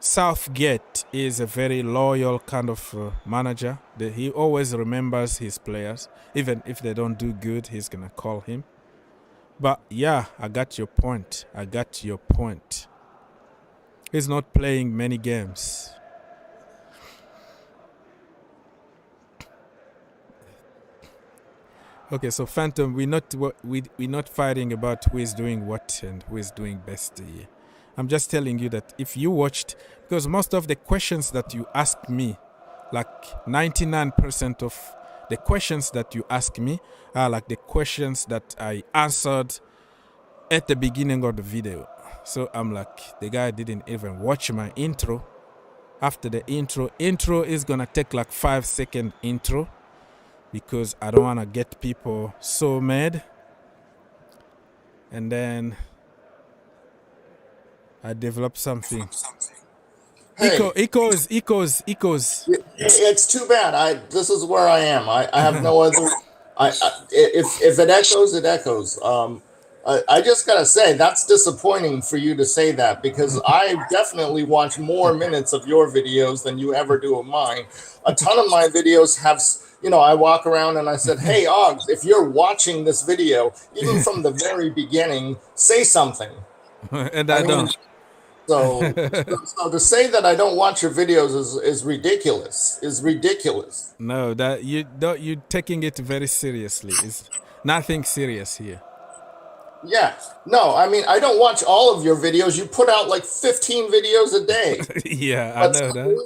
Speaker 2: Southgate is a very loyal kind of manager. He always remembers his players. Even if they don't do good, he's going to call him. But yeah, I got your point. He's not playing many games. Okay, so Phantom, we're not fighting about who is doing what and who is doing best here. I'm just telling you that if you watched, because most of the questions that you asked me, like 99% of the questions that you ask me are like the questions that I answered at the beginning of the video. So I'm like, the guy didn't even watch my intro. After the intro is gonna take like 5-second intro because I don't wanna get people so mad. And I developed something.
Speaker 9: Hey.
Speaker 2: Echoes.
Speaker 9: It's too bad. This is where I am. I have no other. If it echoes, it echoes. I just gotta say that's disappointing for you to say that because I definitely watch more minutes of your videos than you ever do of mine. A ton of my videos have. I walk around and I said, "Hey, Oggs, if you're watching this video, even from the very beginning, say something."
Speaker 2: And I don't.
Speaker 9: So to say that I don't watch your videos is ridiculous.
Speaker 2: No, that you're taking it very seriously. It's nothing serious here.
Speaker 9: Yeah. No, I mean I don't watch all of your videos. You put out like 15 videos a day.
Speaker 2: Yeah,
Speaker 9: but
Speaker 2: I know that.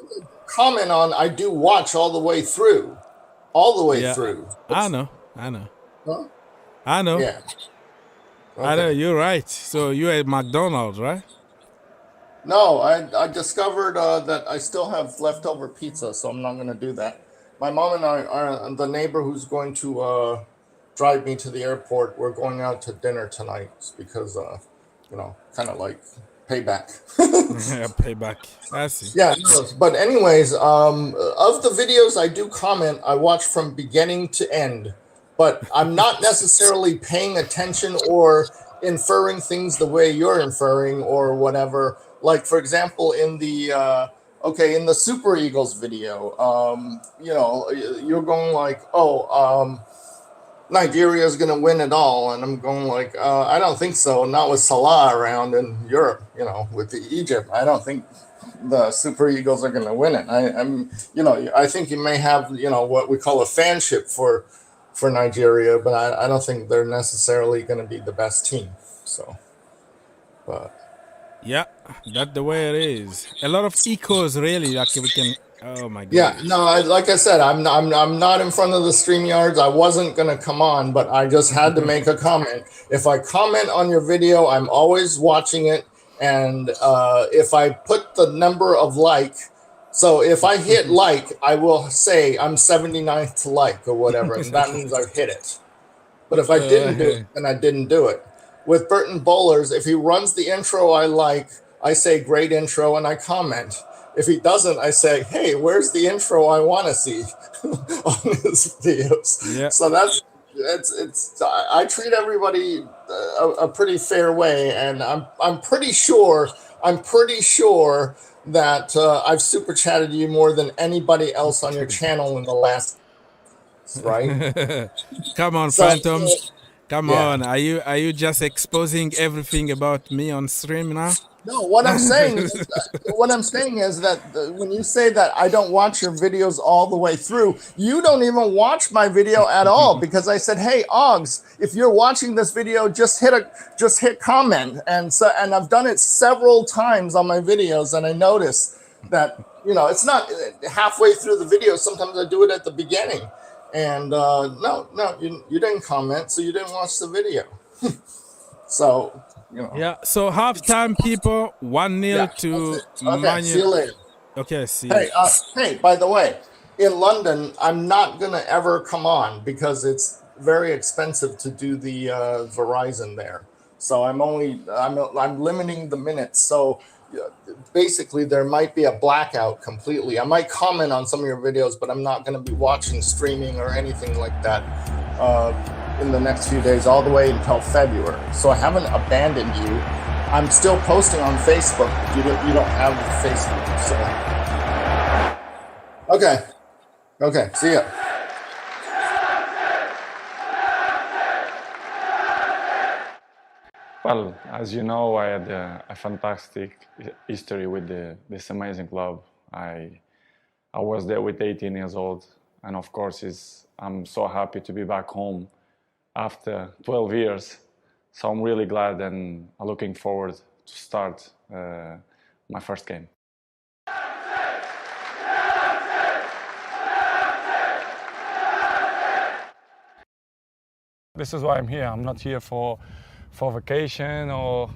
Speaker 9: Comment on I do watch all the way through. Through.
Speaker 2: I know.
Speaker 9: Huh?
Speaker 2: I know.
Speaker 9: Yeah. Okay.
Speaker 2: I know, you're right. So you're at McDonald's, right?
Speaker 9: No, I discovered that I still have leftover pizza, so I'm not going to do that. My mom and I are the neighbor who's going to drive me to the airport. We're going out to dinner tonight because, kind of like payback.
Speaker 2: Yeah, payback. I see.
Speaker 9: Yeah, no, but anyways, of the videos I do comment, I watch from beginning to end. But I'm not necessarily paying attention or inferring things the way you're inferring or whatever. Like, for example, in the Super Eagles video, you're going like, Nigeria is going to win it all. And I'm going like, I don't think so. Not with Salah around in Europe, with Egypt. I don't think the Super Eagles are going to win it. I think you may have, what we call a fanship for Nigeria, but I don't think they're necessarily going to be the best team. So, but
Speaker 2: yeah, that's the way it is. A lot of echoes, really. Like we can. Oh my god.
Speaker 9: Yeah, no, like I said, I'm not in front of the StreamYards. I wasn't going to come on, but I just had to make a comment. If I comment on your video, I'm always watching it, and if I put the number of so if I hit I will say I'm 79th to like or whatever, and that means I've hit it. But if I didn't do it, then I didn't do it. With Burton Bowlers, if he runs the intro I say great intro and I comment. If he doesn't, I say, hey, where's the intro I want to see on his videos?
Speaker 2: Yeah.
Speaker 9: So I treat everybody a pretty fair way, and I'm pretty sure that I've super chatted you more than anybody else on your channel in the last, right?
Speaker 2: Come on, Phantoms. Come on. Are you just exposing everything about me on stream now?
Speaker 9: No, what I'm saying is that when you say that I don't watch your videos all the way through, you don't even watch my video at all, because I said, "Hey, Oggs, if you're watching this video, just hit comment." And I've done it several times on my videos, and I notice that, it's not halfway through the video. Sometimes I do it at the beginning, and no, you didn't comment, so you didn't watch the video. So.
Speaker 2: Yeah, so halftime, people, 1-0 to
Speaker 9: Okay, see you later.
Speaker 2: Okay, see
Speaker 9: Hey,
Speaker 2: you.
Speaker 9: hey, by the way, in London, I'm not going to ever come on because it's very expensive to do the Verizon there. So I'm limiting the minutes. So basically, there might be a blackout completely. I might comment on some of your videos, but I'm not going to be watching streaming or anything like that in the next few days, all the way until February. So I haven't abandoned you. I'm still posting on Facebook. You don't have Facebook, so okay. See ya.
Speaker 1: Well, as you know, I had a fantastic history with this amazing club. I was there with 18 years old, and of course, I'm so happy to be back home after 12 years. So I'm really glad, and I'm looking forward to start my first game. This is why I'm here. I'm not here for vacation, or,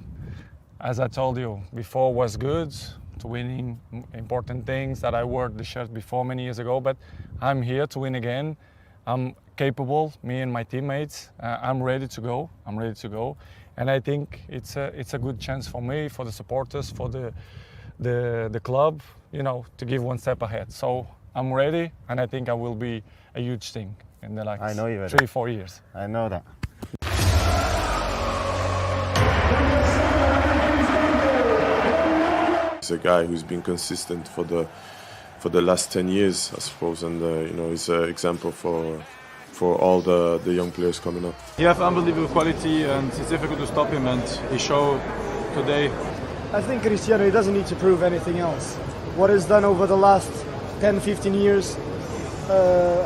Speaker 1: as I told you before, was good to winning important things that I wore the shirt before many years ago, but I'm here to win again. I'm capable, me and my teammates. I'm ready to go. And I think it's a good chance for me, for the supporters, for the club, to give one step ahead. So I'm ready, and I think I will be a huge thing in the next 3-4 years.
Speaker 10: I know that.
Speaker 3: He's a guy who's been consistent for the last 10 years, I suppose, and he's an example for all the young players coming up.
Speaker 4: He has unbelievable quality, and it's difficult to stop him, and he showed today.
Speaker 5: I think Cristiano, he doesn't need to prove anything else. What he's done over the last 10-15 years,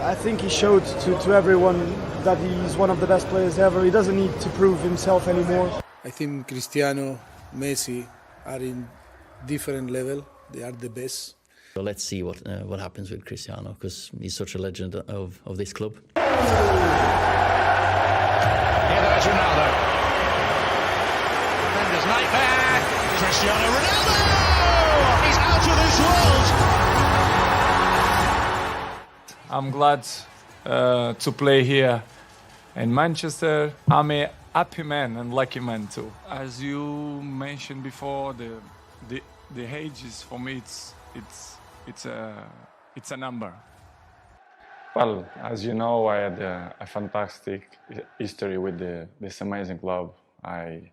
Speaker 5: I think he showed to everyone that he's one of the best players ever. He doesn't need to prove himself anymore.
Speaker 6: I think Cristiano, Messi are in different level. They are the best.
Speaker 7: So let's see what happens with Cristiano, because he's such a legend of this club.
Speaker 8: Here goes Ronaldo. Defender's nightmare. Cristiano Ronaldo! He's out of this world!
Speaker 1: I'm glad to play here in Manchester. I'm a happy man and lucky man too. As you mentioned before, the age is, for me, it's a number. Well, as you know, I had a fantastic history with this amazing club. I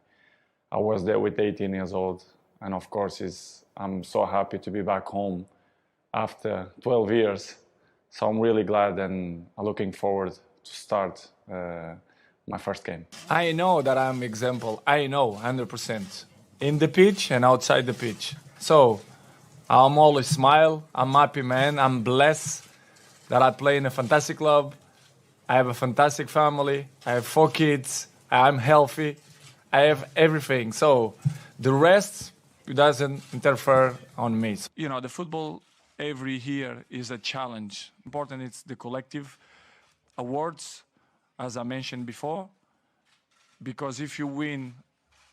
Speaker 1: was there with 18 years old, and of course, I'm so happy to be back home after 12 years. So I'm really glad, and I'm looking forward to start my first game. I know that I'm example. I know 100% in the pitch and outside the pitch. So I'm always smile. I'm happy, man. I'm blessed that I play in a fantastic club. I have a fantastic family. I have 4 kids. I'm healthy. I have everything. So the rest doesn't interfere on me. The football every year is a challenge. Important, it's the collective awards, as I mentioned before, because if you win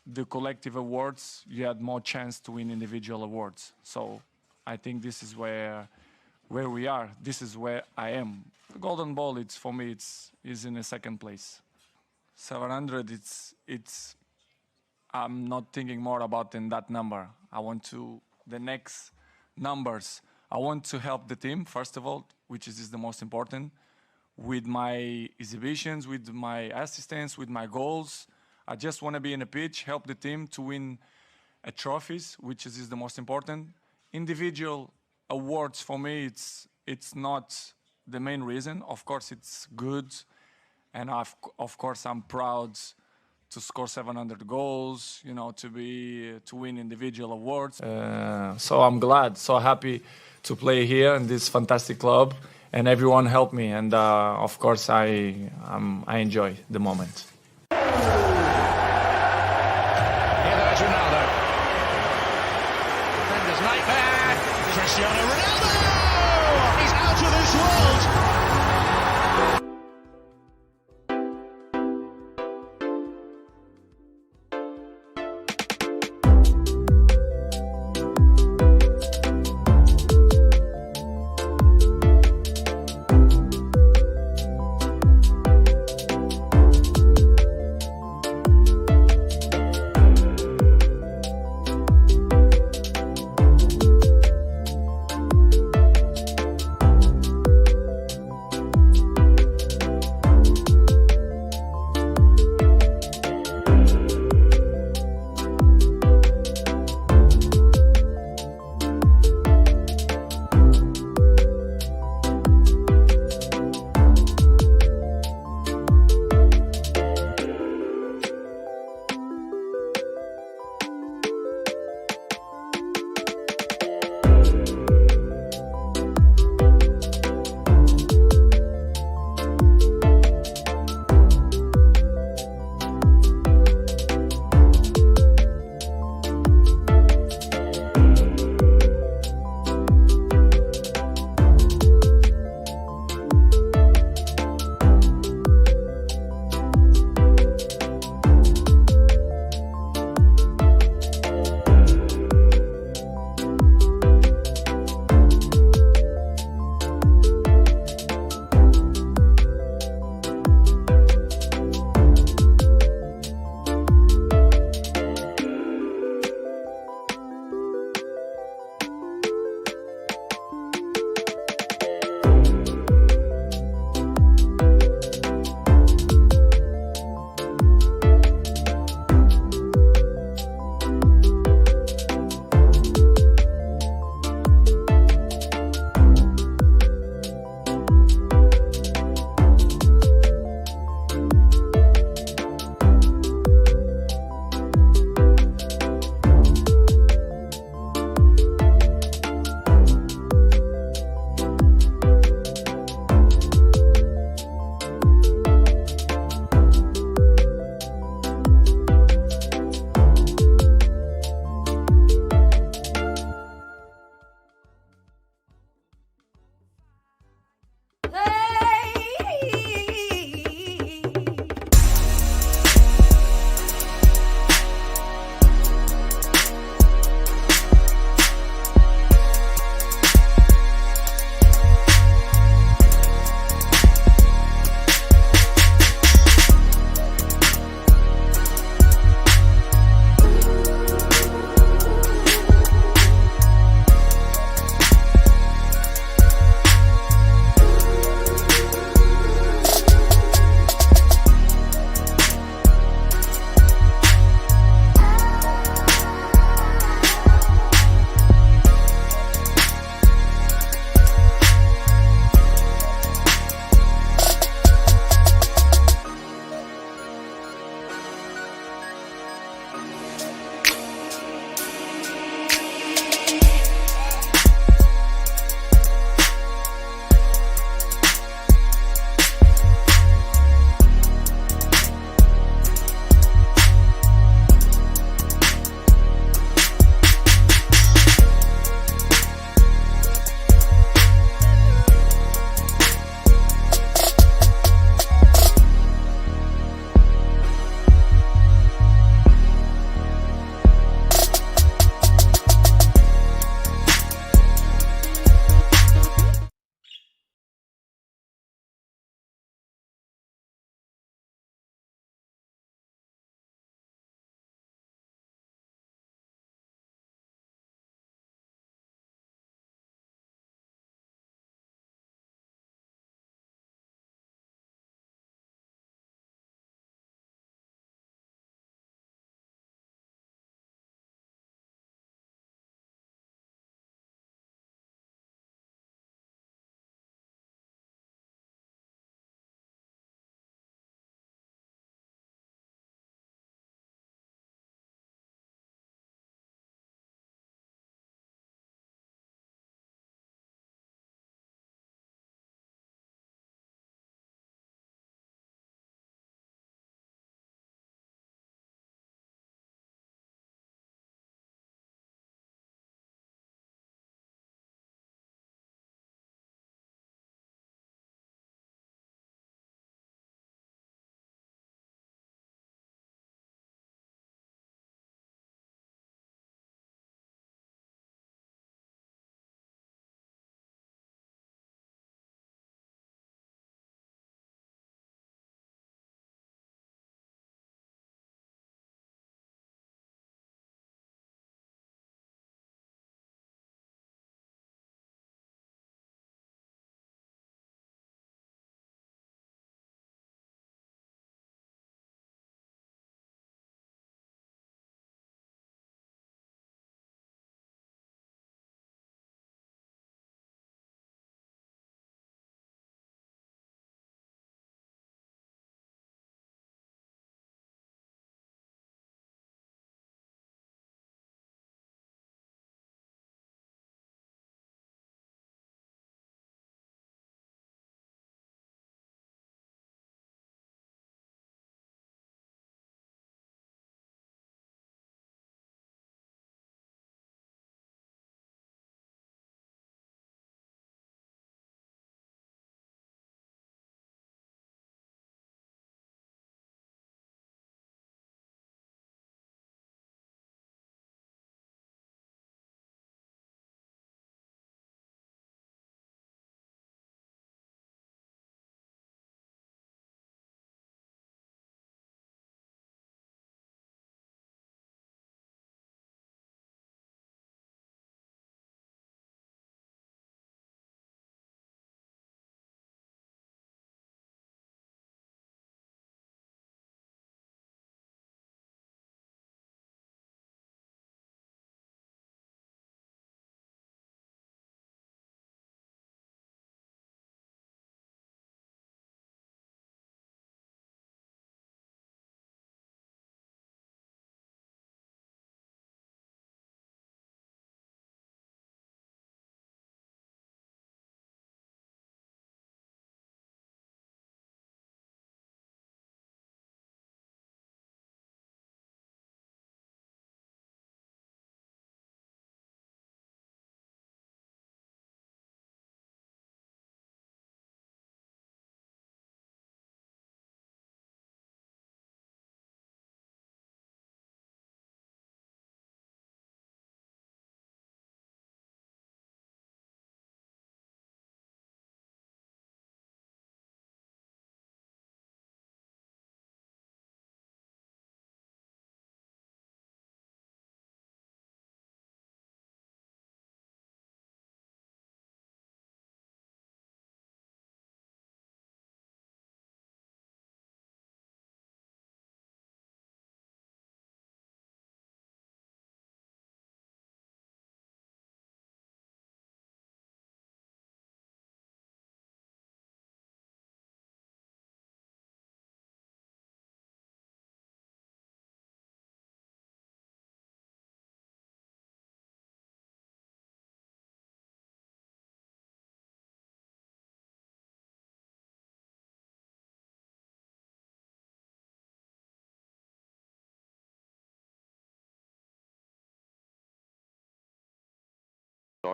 Speaker 1: the collective awards, you had more chance to win individual awards. So I think this is where we are. This is where I am. The golden ball, for me, is in a second place. 700, I'm not thinking more about than that number. I want the next numbers. I want to help the team, first of all, which is the most important, with my exhibitions, with my assistants, with my goals. I just want to be in a pitch, help the team to win trophies, which is the most important. Individual awards, for me, it's not the main reason. Of course, it's good, and of course, I'm proud to score 700 goals, you know, to win individual awards. So I'm glad, so happy to play here in this fantastic club, and everyone helped me, and of course I enjoy the moment.
Speaker 8: Here goes Ronaldo. Defender's nightmare. Cristiano Ronaldo! He's out of this world!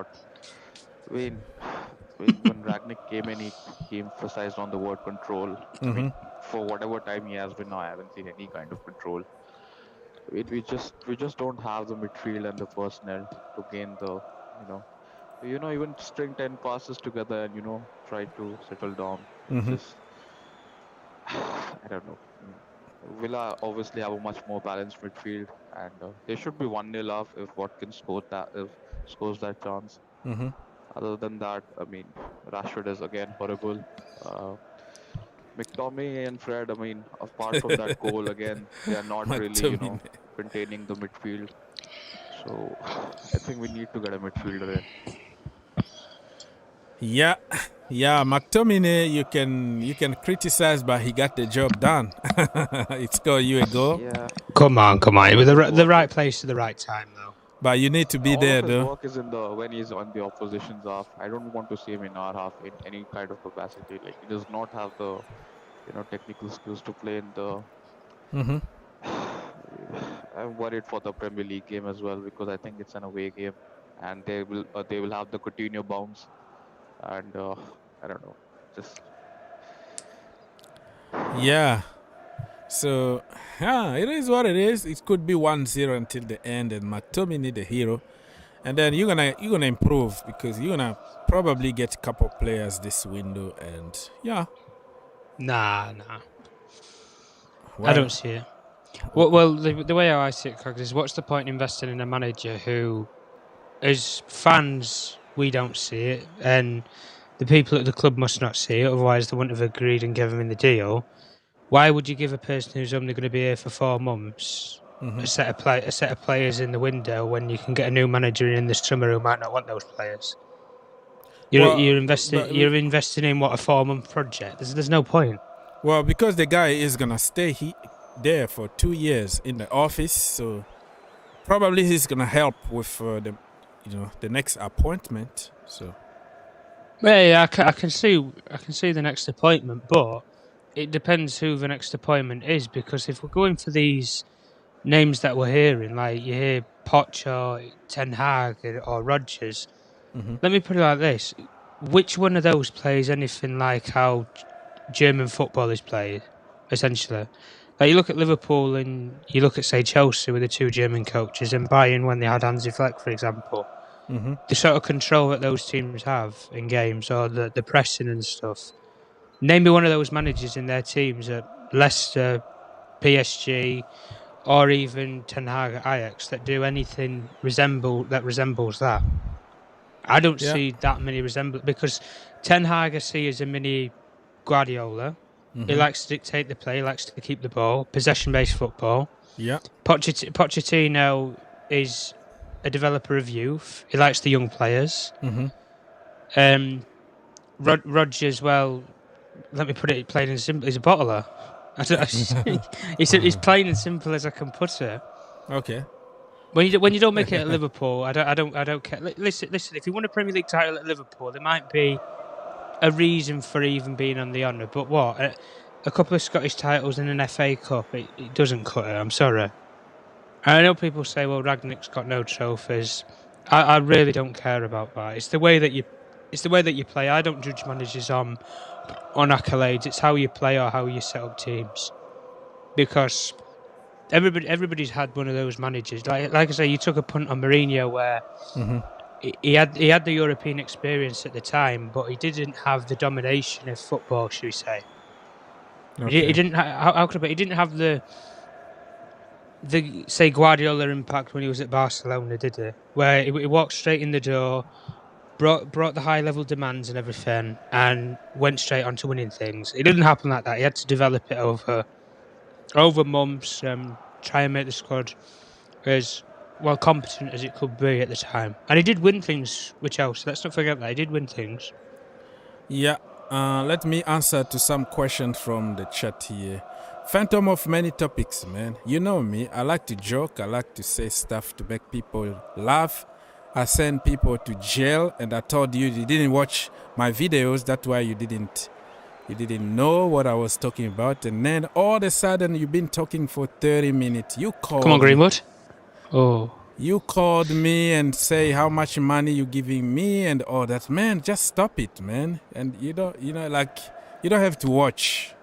Speaker 10: thought. I mean, when Ragnick came in, he emphasized on the word control. I mean, for whatever time he has been now, I haven't seen any kind of control. We just don't have the midfield and the personnel to gain the, even string 10 passes together and try to settle down. Just, I don't know. Villa obviously have a much more balanced midfield, and they should be 1-0 up if Watkins scores that chance. Other than that, I mean, Rashford is again horrible. McTominay and Fred, I mean, apart from that goal again, they are not really, containing the midfield. So I think we need to get a midfielder in.
Speaker 2: Yeah, McTominay, you can criticize, but he got the job done. It's got you a goal.
Speaker 10: Yeah.
Speaker 11: Come on. With the right place at the right time, though.
Speaker 2: But you need to be there, though.
Speaker 10: His work is when he's on the opposition's half. I don't want to see him in our half in any kind of capacity. Like, he does not have the, technical skills to play in the. I'm worried for the Premier League game as well, because I think it's an away game, and they will have the Coutinho bounce, and I don't know, just.
Speaker 2: Yeah. So, it is what it is. It could be 1-0 until the end, and McTominay the hero. And then you're gonna improve, because you're gonna probably get a couple players this window, and yeah.
Speaker 11: Nah. I don't see it. Well, the way I see it, Cogs, is what's the point investing in a manager who, as fans, we don't see it, and the people at the club must not see it, otherwise they wouldn't have agreed and given him the deal. Why would you give a person who's only going to be here for 4 months a set of players in the window when you can get a new manager in the summer who might not want those players? You're investing in what, a 4-month project? There's no point.
Speaker 2: Well, because the guy is gonna stay there for 2 years in the office, so probably he's gonna help with the next appointment. So.
Speaker 11: Yeah, I can see the next appointment, but it depends who the next appointment is, because if we're going for these names that we're hearing, like you hear Poch or Ten Hag or Rodgers, let me put it like this. Which one of those plays anything like how German football is played, essentially? Like, you look at Liverpool and you look at, say, Chelsea with the 2 German coaches, and Bayern when they had Hansi Flick, for example. The sort of control that those teams have in games, or the pressing and stuff. Name me one of those managers in their teams at Leicester, PSG, or even Ten Hag at Ajax that do anything resembles that. I don't see that many resemblance, because Ten Hag I see as a mini Guardiola. He likes to dictate the play, he likes to keep the ball, possession-based football.
Speaker 2: Yeah.
Speaker 11: Pochettino is a developer of youth. He likes the young players. Rodgers, well, let me put it plain and simple, he's a bottler. He's plain and simple as I can put it.
Speaker 2: Okay.
Speaker 11: When you don't make it at Liverpool, I don't care. Listen. If you won a Premier League title at Liverpool, there might be a reason for even being on the honour. But what? A couple of Scottish titles and an FA Cup, it doesn't cut it. I'm sorry. I know people say, well, Ragnick's got no trophies. I really don't care about that. It's the way that you play. I don't judge managers on accolades. It's how you play or how you set up teams. Because everybody's had one of those managers. Like I say, you took a punt on Mourinho where he had the European experience at the time, but he didn't have the domination of football, should we say? Okay. He didn't. How could I put it? He didn't have the say Guardiola impact when he was at Barcelona, did he? Where he walked straight in the door, brought the high level demands and everything, and went straight on to winning things. It didn't happen like that. He had to develop it over months, try and make the squad as well competent as it could be at the time. And he did win things with Chelsea. Let's not forget that. He did win things.
Speaker 2: Yeah. Let me answer to some questions from the chat here. Phantom of many topics, man. You know me. I like to joke. I like to say stuff to make people laugh. I send people to jail, and I told you didn't watch my videos. That's why you didn't know what I was talking about. And then all of a sudden, you've been talking for 30 minutes. You called.
Speaker 11: Come on, Greenwood. Oh.
Speaker 2: You called me and say how much money you giving me and all that. Man, just stop it, man. And you don't have to watch.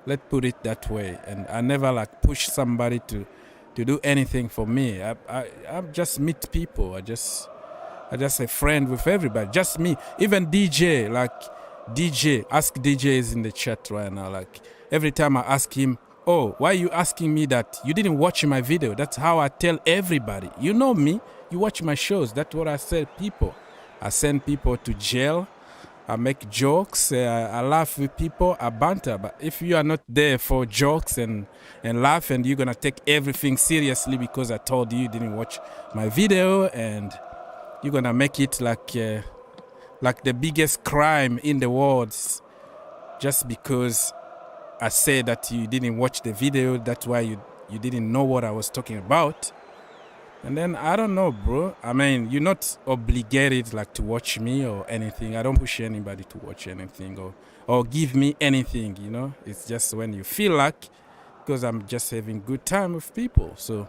Speaker 2: Let's put it that way. And I never push somebody to do anything for me. I just meet people. I just a friend with everybody. Just me. Even DJ, ask DJ is in the chat right now. Every time I ask him, oh, why are you asking me that? You didn't watch my video. That's how I tell everybody. You know me. You watch my shows. That's what I tell people. I send people to jail. I make jokes. I laugh with people. I banter. But if you are not there for jokes and laugh and you're going to take everything seriously because I told you didn't watch my video and you're going to make it like the biggest crime in the world just because I said that you didn't watch the video, that's why you didn't know what I was talking about. And then, I don't know, bro. I mean, you're not obligated to watch me or anything. I don't push anybody to watch anything or give me anything, you know. It's just when you feel like, because I'm just having good time with people. So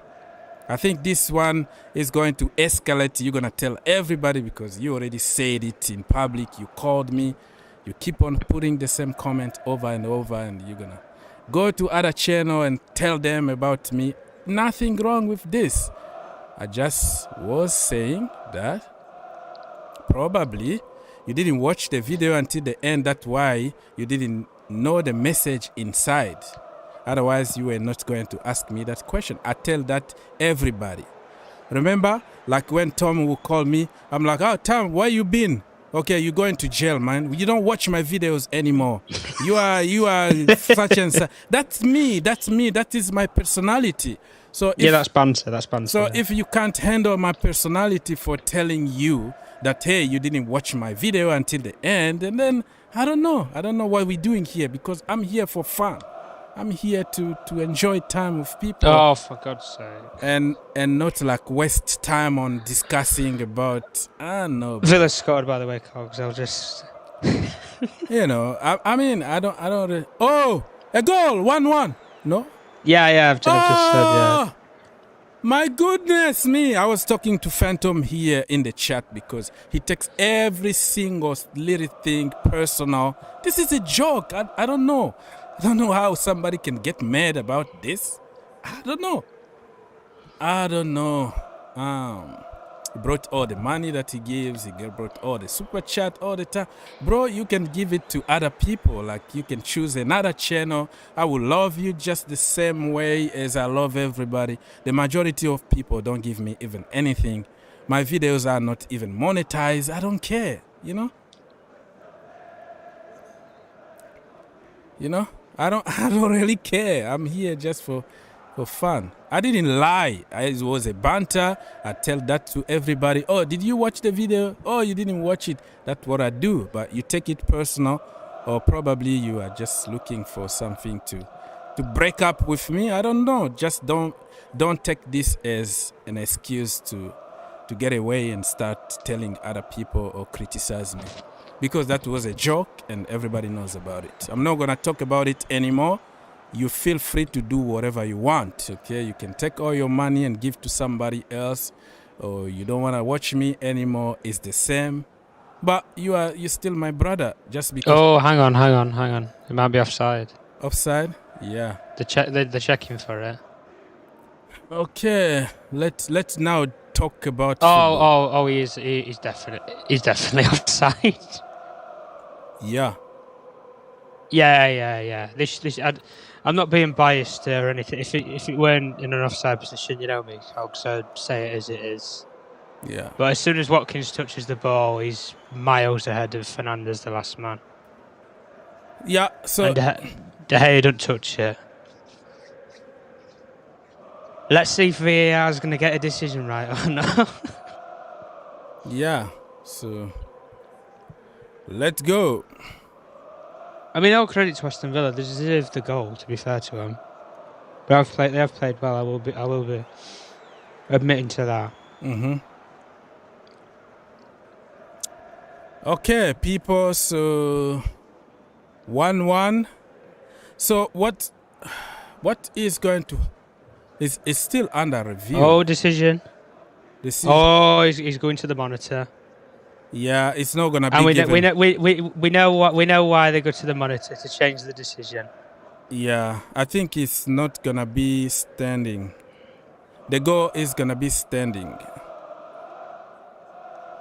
Speaker 2: I think this one is going to escalate. You're going to tell everybody because you already said it in public. You called me. You keep on putting the same comment over and over, and you're going to go to other channel and tell them about me. Nothing wrong with this. I just was saying that probably you didn't watch the video until the end. That's why you didn't know the message inside. Otherwise, you were not going to ask me that question. I tell that everybody. Remember, when Tom will call me, I'm like, oh, Tom, where you been? Okay, you're going to jail, man. You don't watch my videos anymore. You are such and such. That's me. That is my personality. So
Speaker 11: that's banter.
Speaker 2: So if you can't handle my personality for telling you that, hey, you didn't watch my video until the end, and then I don't know what we're doing here because I'm here for fun. I'm here to enjoy time with people.
Speaker 11: Oh, for God's sake.
Speaker 2: And not waste time on discussing about, I don't know.
Speaker 11: Villa scored, by the way, Cogs. I'll just...
Speaker 2: you know, I mean, I don't... Oh, a goal, 1-1. No?
Speaker 11: Yeah, I've just said, yeah.
Speaker 2: My goodness me. I was talking to Phantom here in the chat because he takes every single little thing personal. This is a joke. I don't know. I don't know how somebody can get mad about this. I don't know. He brought all the money that he gives. He brought all the super chat all the time. Bro, you can give it to other people. You can choose another channel. I will love you just the same way as I love everybody. The majority of people don't give me even anything. My videos are not even monetized. I don't care, you know? I don't really care. I'm here just for fun. I didn't lie. It was a banter. I tell that to everybody. Oh, did you watch the video? Oh, you didn't watch it. That's what I do. But you take it personal, or probably you are just looking for something to break up with me. I don't know. Just don't take this as an excuse to get away and start telling other people or criticize me. Because that was a joke and everybody knows about it. I'm not going to talk about it anymore. You feel free to do whatever you want, okay? You can take all your money and give to somebody else, or you don't want to watch me anymore. It's the same. But you're still my brother just because...
Speaker 11: Oh, hang on. It might be offside.
Speaker 2: Offside? Yeah.
Speaker 11: They're checking for it.
Speaker 2: Okay, let's now talk about football.
Speaker 11: He's definitely offside.
Speaker 2: Yeah.
Speaker 11: Yeah. I'm not being biased or anything. If it weren't in an offside position, you know me, Cogs, I'd say it as it is.
Speaker 2: Yeah.
Speaker 11: But as soon as Watkins touches the ball, he's miles ahead of Fernandez, the last man.
Speaker 2: Yeah. So
Speaker 11: and De Gea don't touch it. Let's see if VAR is going to get a decision right or not.
Speaker 2: Yeah. So let's go.
Speaker 11: I mean, all credit to Aston Villa. They deserved the goal, to be fair to them. But they have played well. I will be admitting to that.
Speaker 2: Mm-hmm. Okay, people. So 1-1. So what is going to? It's still under review.
Speaker 11: Oh, decision. Oh, he's going to the monitor.
Speaker 2: Yeah, it's not gonna be.
Speaker 11: And we know why they go to the monitor to change the decision.
Speaker 2: Yeah, I think it's not gonna be standing. The goal is gonna be standing.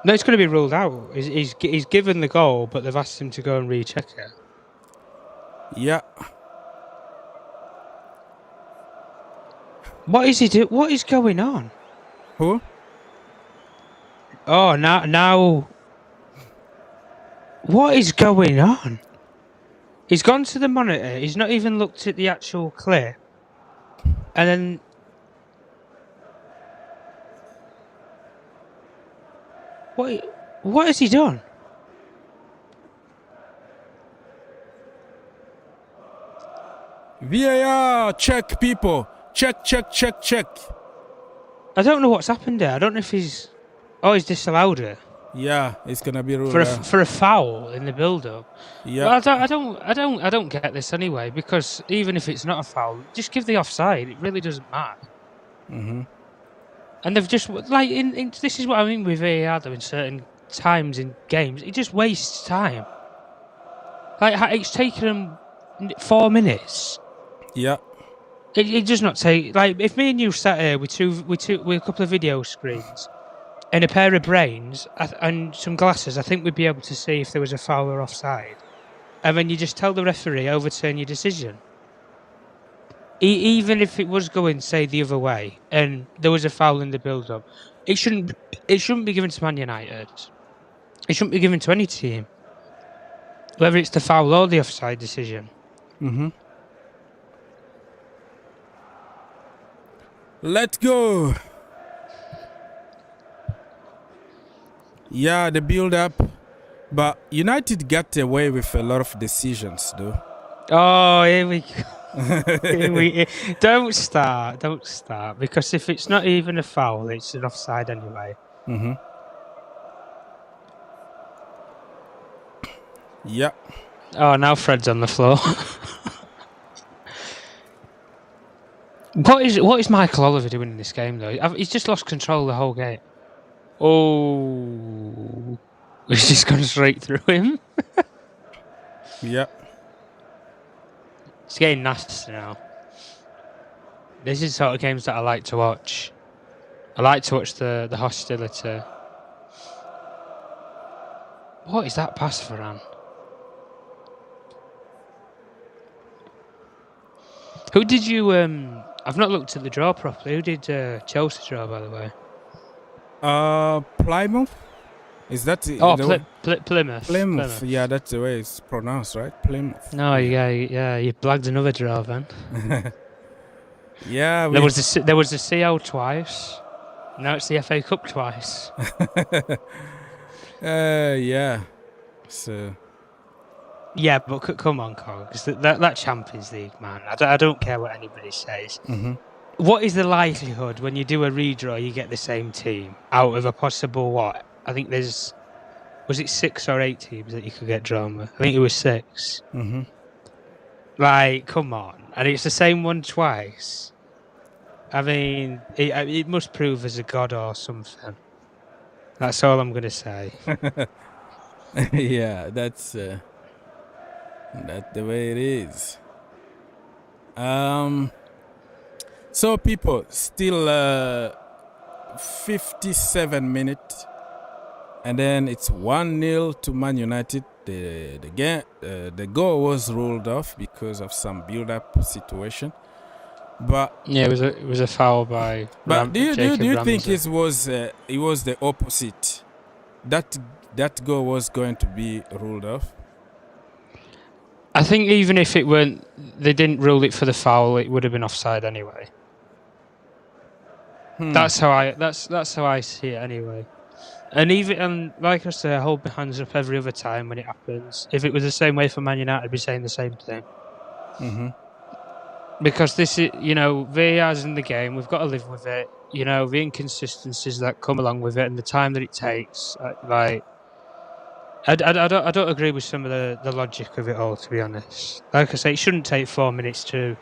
Speaker 11: No, it's going to be ruled out. He's given the goal, but they've asked him to go and recheck it.
Speaker 2: Yeah.
Speaker 11: What is he do? What is going on?
Speaker 2: Who?
Speaker 11: Oh, now. What is going on? He's gone to the monitor. He's not even looked at the actual clip, and then. What has he done?
Speaker 2: VAR, check, people. Check.
Speaker 11: I don't know what's happened there. I don't know if he's... Oh, he's disallowed it.
Speaker 2: Yeah, it's gonna be ruled out.
Speaker 11: For a foul in the build-up.
Speaker 2: Yeah.
Speaker 11: Well, I don't get this anyway, because even if it's not a foul, just give the offside. It really doesn't matter.
Speaker 2: Mhm.
Speaker 11: And they've just this is what I mean with VAR though. In certain times in games, it just wastes time. Like it's taken them 4 minutes.
Speaker 2: Yeah.
Speaker 11: It does not take, like, if me and you sat here with a couple of video screens and a pair of brains and some glasses, I think we'd be able to see if there was a foul or offside. And then you just tell the referee, overturn your decision. Even if it was going, say, the other way and there was a foul in the build-up, it shouldn't be given to Man United. It shouldn't be given to any team, whether it's the foul or the offside decision.
Speaker 2: Mm-hmm. Let's go. Yeah, the build-up, but United got away with a lot of decisions, though.
Speaker 11: Oh, here we go. Don't start, because if it's not even a foul, it's an offside anyway.
Speaker 2: Mm-hmm. Yeah.
Speaker 11: Oh, now Fred's on the floor. What is Michael Oliver doing in this game, though? He's just lost control the whole game. Oh, he's just gone straight through him.
Speaker 2: Yeah.
Speaker 11: It's getting nasty now. This is the sort of games that I like to watch. I like to watch the hostility. What is that pass for, Anne? Who did you... I've not looked at the draw properly. Who did Chelsea draw, by the way?
Speaker 2: Plymouth? Is that the...
Speaker 11: Oh, Plymouth.
Speaker 2: Plymouth. Yeah, that's the way it's pronounced, right? Plymouth.
Speaker 11: No, yeah, you blagged another draw then.
Speaker 2: Yeah.
Speaker 11: There was the CO twice. Now it's the FA Cup twice.
Speaker 2: Yeah. So...
Speaker 11: Yeah, but come on, Cogs. That Champions League, man. I don't care what anybody says.
Speaker 2: Mm-hmm.
Speaker 11: What is the likelihood when you do a redraw you get the same team out of a possible what? I think was it 6 or 8 teams that you could get drawn with? I think it was 6.
Speaker 2: Mm-hmm.
Speaker 11: Like, come on. And it's the same one twice. I mean, it must prove as a god or something. That's all I'm going to say.
Speaker 2: Yeah, that's the way it is. So people, still 57 minutes, and then it's 1-0 to Man United. The goal was ruled off because of some build-up situation. But
Speaker 11: yeah, it was a foul by.
Speaker 2: But do you think
Speaker 11: Ramsey.
Speaker 2: it was the opposite? That goal was going to be ruled off.
Speaker 11: I think even if they didn't rule it for the foul, it would have been offside anyway. That's how I see it anyway. And like I say, I hold my hands up every other time when it happens. If it was the same way for Man United, I'd be saying the same thing.
Speaker 2: Mm-hmm.
Speaker 11: Because this is, VAR's in the game. We've got to live with it. The inconsistencies that come along with it and the time that it takes. I don't agree with some of the logic of it all, to be honest. Like I say, it shouldn't take 4 minutes to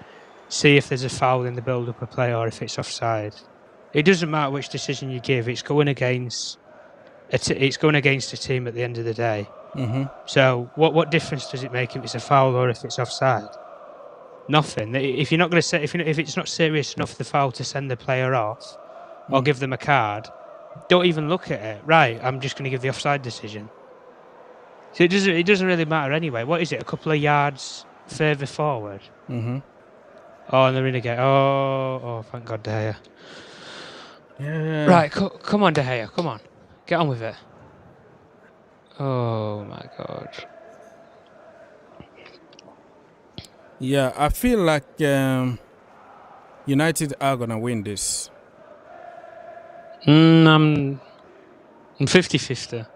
Speaker 11: see if there's a foul in the build-up of play or if it's offside. It doesn't matter which decision you give. It's going against a team at the end of the day.
Speaker 2: Mm-hmm.
Speaker 11: So what difference does it make if it's a foul or if it's offside? Nothing. If you're not going to say if it's not serious enough the foul to send the player off or give them a card, don't even look at it. Right, I'm just going to give the offside decision. So it doesn't really matter anyway. What is it? A couple of yards further forward.
Speaker 2: Mm-hmm.
Speaker 11: Oh, and they're in again. Oh, thank God, De Gea.
Speaker 2: Yeah.
Speaker 11: Right, come on, De Gea, come on, get on with it. Oh my God.
Speaker 2: Yeah, I feel like United are gonna win this.
Speaker 11: I'm 50-50.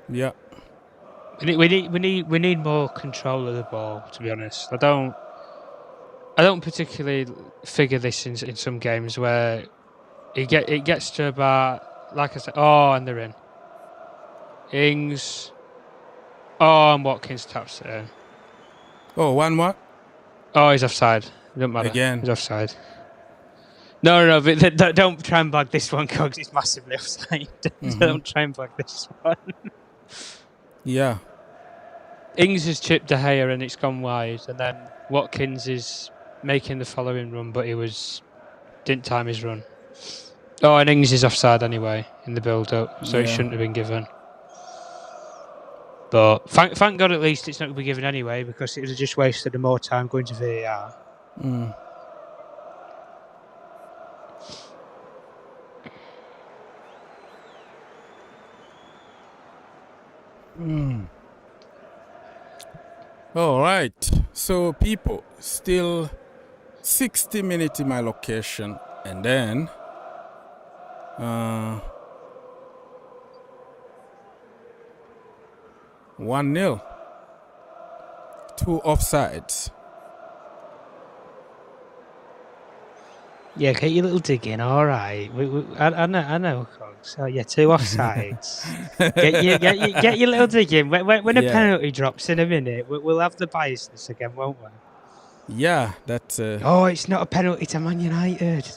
Speaker 2: Yeah.
Speaker 11: We need more control of the ball, to be honest. I don't particularly figure this in some games where it gets to about, like I said, and they're in. Ings. And Watkins taps it in.
Speaker 2: Oh, one what?
Speaker 11: Oh, he's offside. It doesn't matter.
Speaker 2: Again.
Speaker 11: He's offside. No, but don't try and blag this one, Cogs. It's massively offside. Don't try and blag this one.
Speaker 2: Yeah.
Speaker 11: Ings has chipped De Gea and it's gone wide, and then Watkins is making the following run, but didn't time his run. Oh, and Ings is offside anyway in the build-up, so it shouldn't have been given. But thank God at least it's not going to be given anyway, because it would have just wasted more time going to VAR.
Speaker 2: Mm. All right. So people, still 60 minutes in my location, and then 1-0. 2 offsides.
Speaker 11: Yeah, get your little dig in, all right. I know, Cogs. Oh, yeah, 2 offsides. get your little dig in. When a penalty drops in a minute, we'll have the biasness again, won't we?
Speaker 2: Yeah, that's...
Speaker 11: Oh, it's not a penalty to Man United.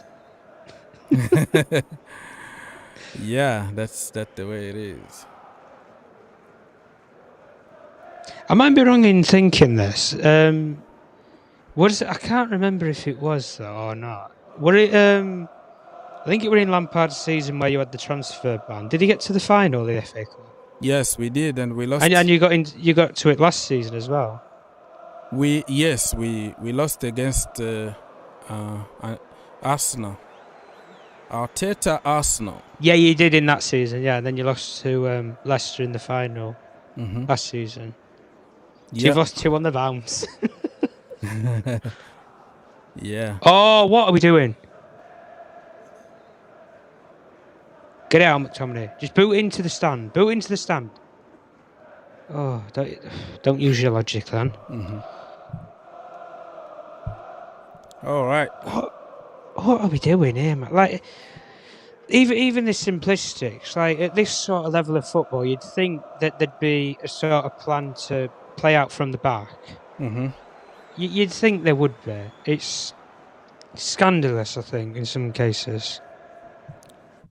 Speaker 2: Yeah, that's the way it is.
Speaker 11: I might be wrong in thinking this. I can't remember if it was though or not. Were it? I think it was in Lampard's season where you had the transfer ban. Did he get to the final of the FA Cup?
Speaker 2: Yes, we did, and we lost.
Speaker 11: And you got to it last season as well.
Speaker 2: We lost against Arsenal. Arteta Arsenal.
Speaker 11: Yeah, you did in that season. Yeah, and then you lost to Leicester in the final last season. So you've lost 2 on the bounce.
Speaker 2: Yeah.
Speaker 11: Oh, what are we doing? Get out, McTominay. Just boot into the stand. Boot into the stand. Oh, don't use your logic then.
Speaker 2: All right.
Speaker 11: What are we doing here, man? Like, even the simplistics, like at this sort of level of football, you'd think that there'd be a sort of plan to play out from the back. You'd think there would be. It's scandalous, I think, in some cases.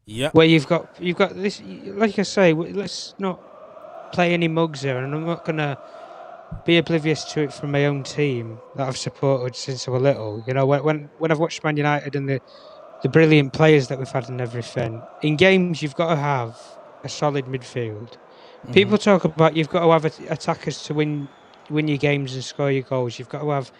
Speaker 2: Yeah.
Speaker 11: Where you've got this, like I say, let's not play any mugs here, and I'm not gonna be oblivious to it from my own team that I've supported since I was little. You know, when I've watched Man United and the brilliant players that we've had and everything, in games you've got to have a solid midfield. People talk about you've got to have attackers to win your games and score your goals. You've got to have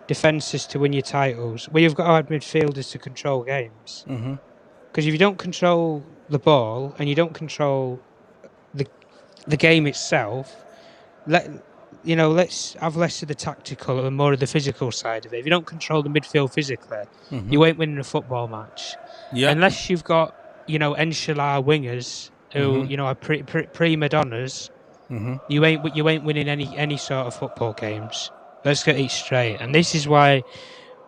Speaker 11: defences to win your titles. Well, you've got to have midfielders to control games. Because if you don't control the ball and you don't control the game itself, let's have less of the tactical and more of the physical side of it. If you don't control the midfield physically, you ain't winning a football match. Unless you've got, Enchilada wingers who, are prima donnas, you ain't winning any sort of football games. Let's get it straight. And this is why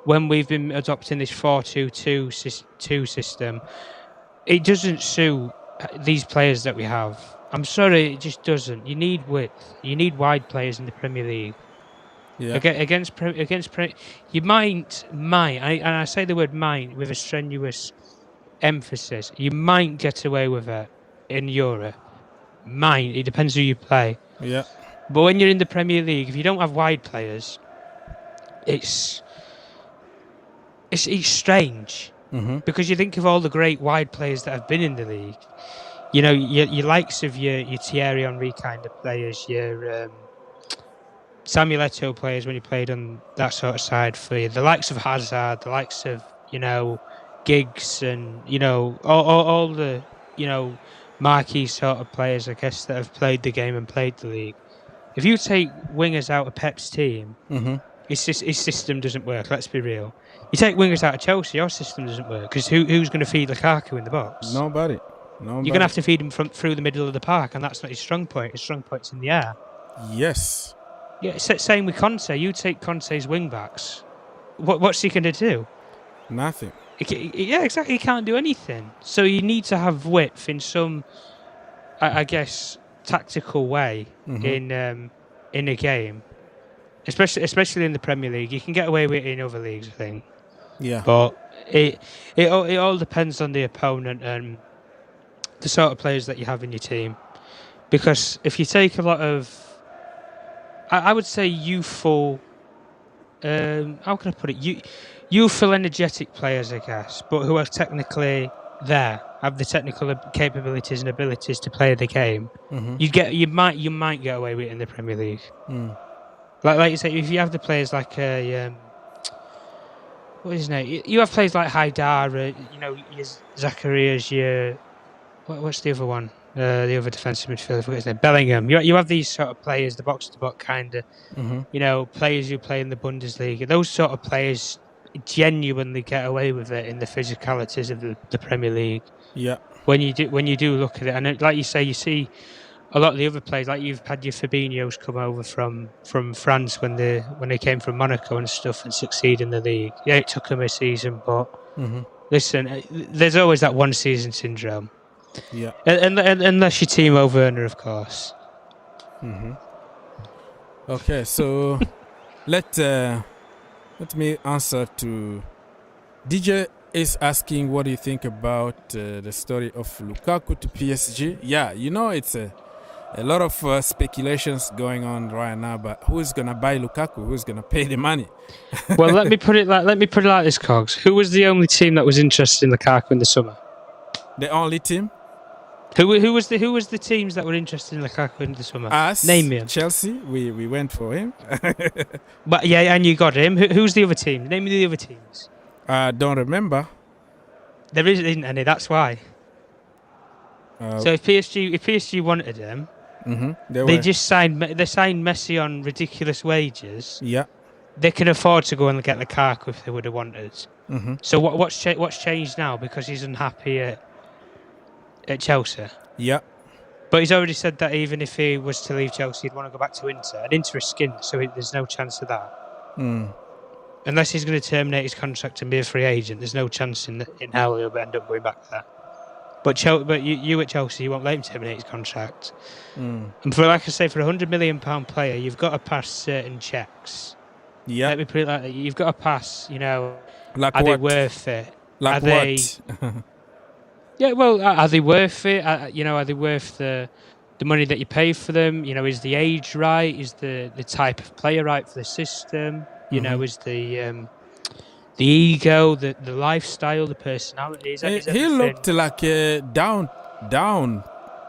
Speaker 11: when we've been adopting this 4-2-2 system, it doesn't suit these players that we have. I'm sorry, it just doesn't. You need width. You need wide players in the Premier League. Yeah. Against you might, and I say the word might with a strenuous emphasis. You might get away with it in Europe. Might. It depends who you play.
Speaker 2: Yeah.
Speaker 11: But when you're in the Premier League, if you don't have wide players, it's strange. Because you think of all the great wide players that have been in the league. You know, your likes of your Thierry Henry kind of players, your Samuel Eto'o players when he played on that sort of side for you. The likes of Hazard, the likes of, you know, Giggs and, you know, all the, you know, marquee sort of players, I guess, that have played the game and played the league. If you take wingers out of Pep's team, his system doesn't work, let's be real. You take wingers out of Chelsea, your system doesn't work, because who's going to feed Lukaku in the box?
Speaker 2: Nobody.
Speaker 11: You're going to have to feed him through the middle of the park, and that's not his strong point. His strong point's in the air.
Speaker 2: Yes.
Speaker 11: Yeah, same with Conte. You take Conte's wing-backs. What's he going to do?
Speaker 2: Nothing.
Speaker 11: Yeah, exactly. He can't do anything. So you need to have width in some, I guess, tactical way in a game, especially in the Premier League. You can get away with it in other leagues, I think.
Speaker 2: Yeah.
Speaker 11: But it all depends on the opponent and the sort of players that you have in your team. Because if you take a lot of, I would say youthful, how can I put it? Youthful, energetic players, I guess, but who are technically there, have the technical capabilities and abilities to play the game. You might get away with it in the Premier League. Like you say, if you have the players like what is his name? You have players like Haidar, you know, Zacharias, what's the other one? The other defensive midfielder, I forget his name, Bellingham. You have these sort of players, the box-to-box kind of, you know, players who play in the Bundesliga. Those sort of players genuinely get away with it in the physicalities of the Premier League.
Speaker 2: Yeah.
Speaker 11: When you do look at it, and like you say, you see a lot of the other players, like you've had your Fabinho's come over from France when they came from Monaco and stuff and succeed in the league. Yeah, it took them a season, but listen, there's always that one season syndrome.
Speaker 2: Yeah.
Speaker 11: And unless you Timo Werner, of course.
Speaker 2: Okay, so let me answer to DJ is asking, what do you think about the story of Lukaku to PSG? Yeah, you know, it's a lot of speculations going on right now, but who's gonna buy Lukaku? Who's gonna pay the money?
Speaker 11: Well, let me put it like this, Cogs. Who was the only team that was interested in Lukaku in the summer?
Speaker 2: The only team?
Speaker 11: Who was the teams that were interested in Lukaku in the summer?
Speaker 2: Us,
Speaker 11: name him.
Speaker 2: Chelsea. We went for him.
Speaker 11: But yeah, and you got him. Who's the other team? Name me the other teams.
Speaker 2: I don't remember.
Speaker 11: There isn't any. That's why. So if PSG wanted him, they signed Messi on ridiculous wages.
Speaker 2: Yeah.
Speaker 11: They can afford to go and get Lukaku if they would have wanted. So what's changed now because he's unhappy at Chelsea?
Speaker 2: Yeah.
Speaker 11: But he's already said that even if he was to leave Chelsea, he'd want to go back to Inter. And Inter is skint, so there's no chance of that. Unless he's going to terminate his contract and be a free agent, there's no chance in hell he'll end up going back there. But you at Chelsea, you won't let him terminate his contract. And for, like I say, for £100 million player, you've got to pass certain checks.
Speaker 2: Yeah.
Speaker 11: Let me put it like that. You've got to pass, you know,
Speaker 2: like
Speaker 11: are
Speaker 2: what?
Speaker 11: They worth it?
Speaker 2: Like
Speaker 11: are
Speaker 2: what?
Speaker 11: Yeah, well, are they worth it? You know, are they worth the money that you pay for them? You know, is the age right? Is the type of player right for the system? You know, is the ego, the lifestyle, the personality?
Speaker 2: He looked like a down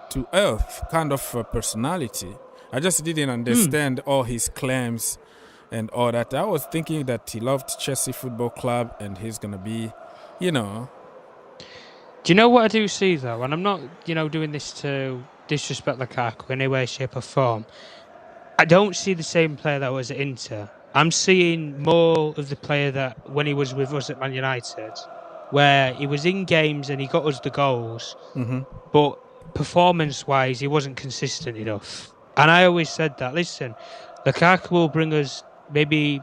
Speaker 2: to earth kind of personality. I just didn't understand all his claims and all that. I was thinking that he loved Chelsea Football Club and he's gonna be, you know.
Speaker 11: Do you know what I do see though? And I'm not, you know, doing this to disrespect Lukaku in any way, shape or form. I don't see the same player that was at Inter. I'm seeing more of the player that when he was with us at Man United, where he was in games and he got us the goals, but performance-wise, he wasn't consistent enough. And I always said that, listen, Lukaku will bring us maybe,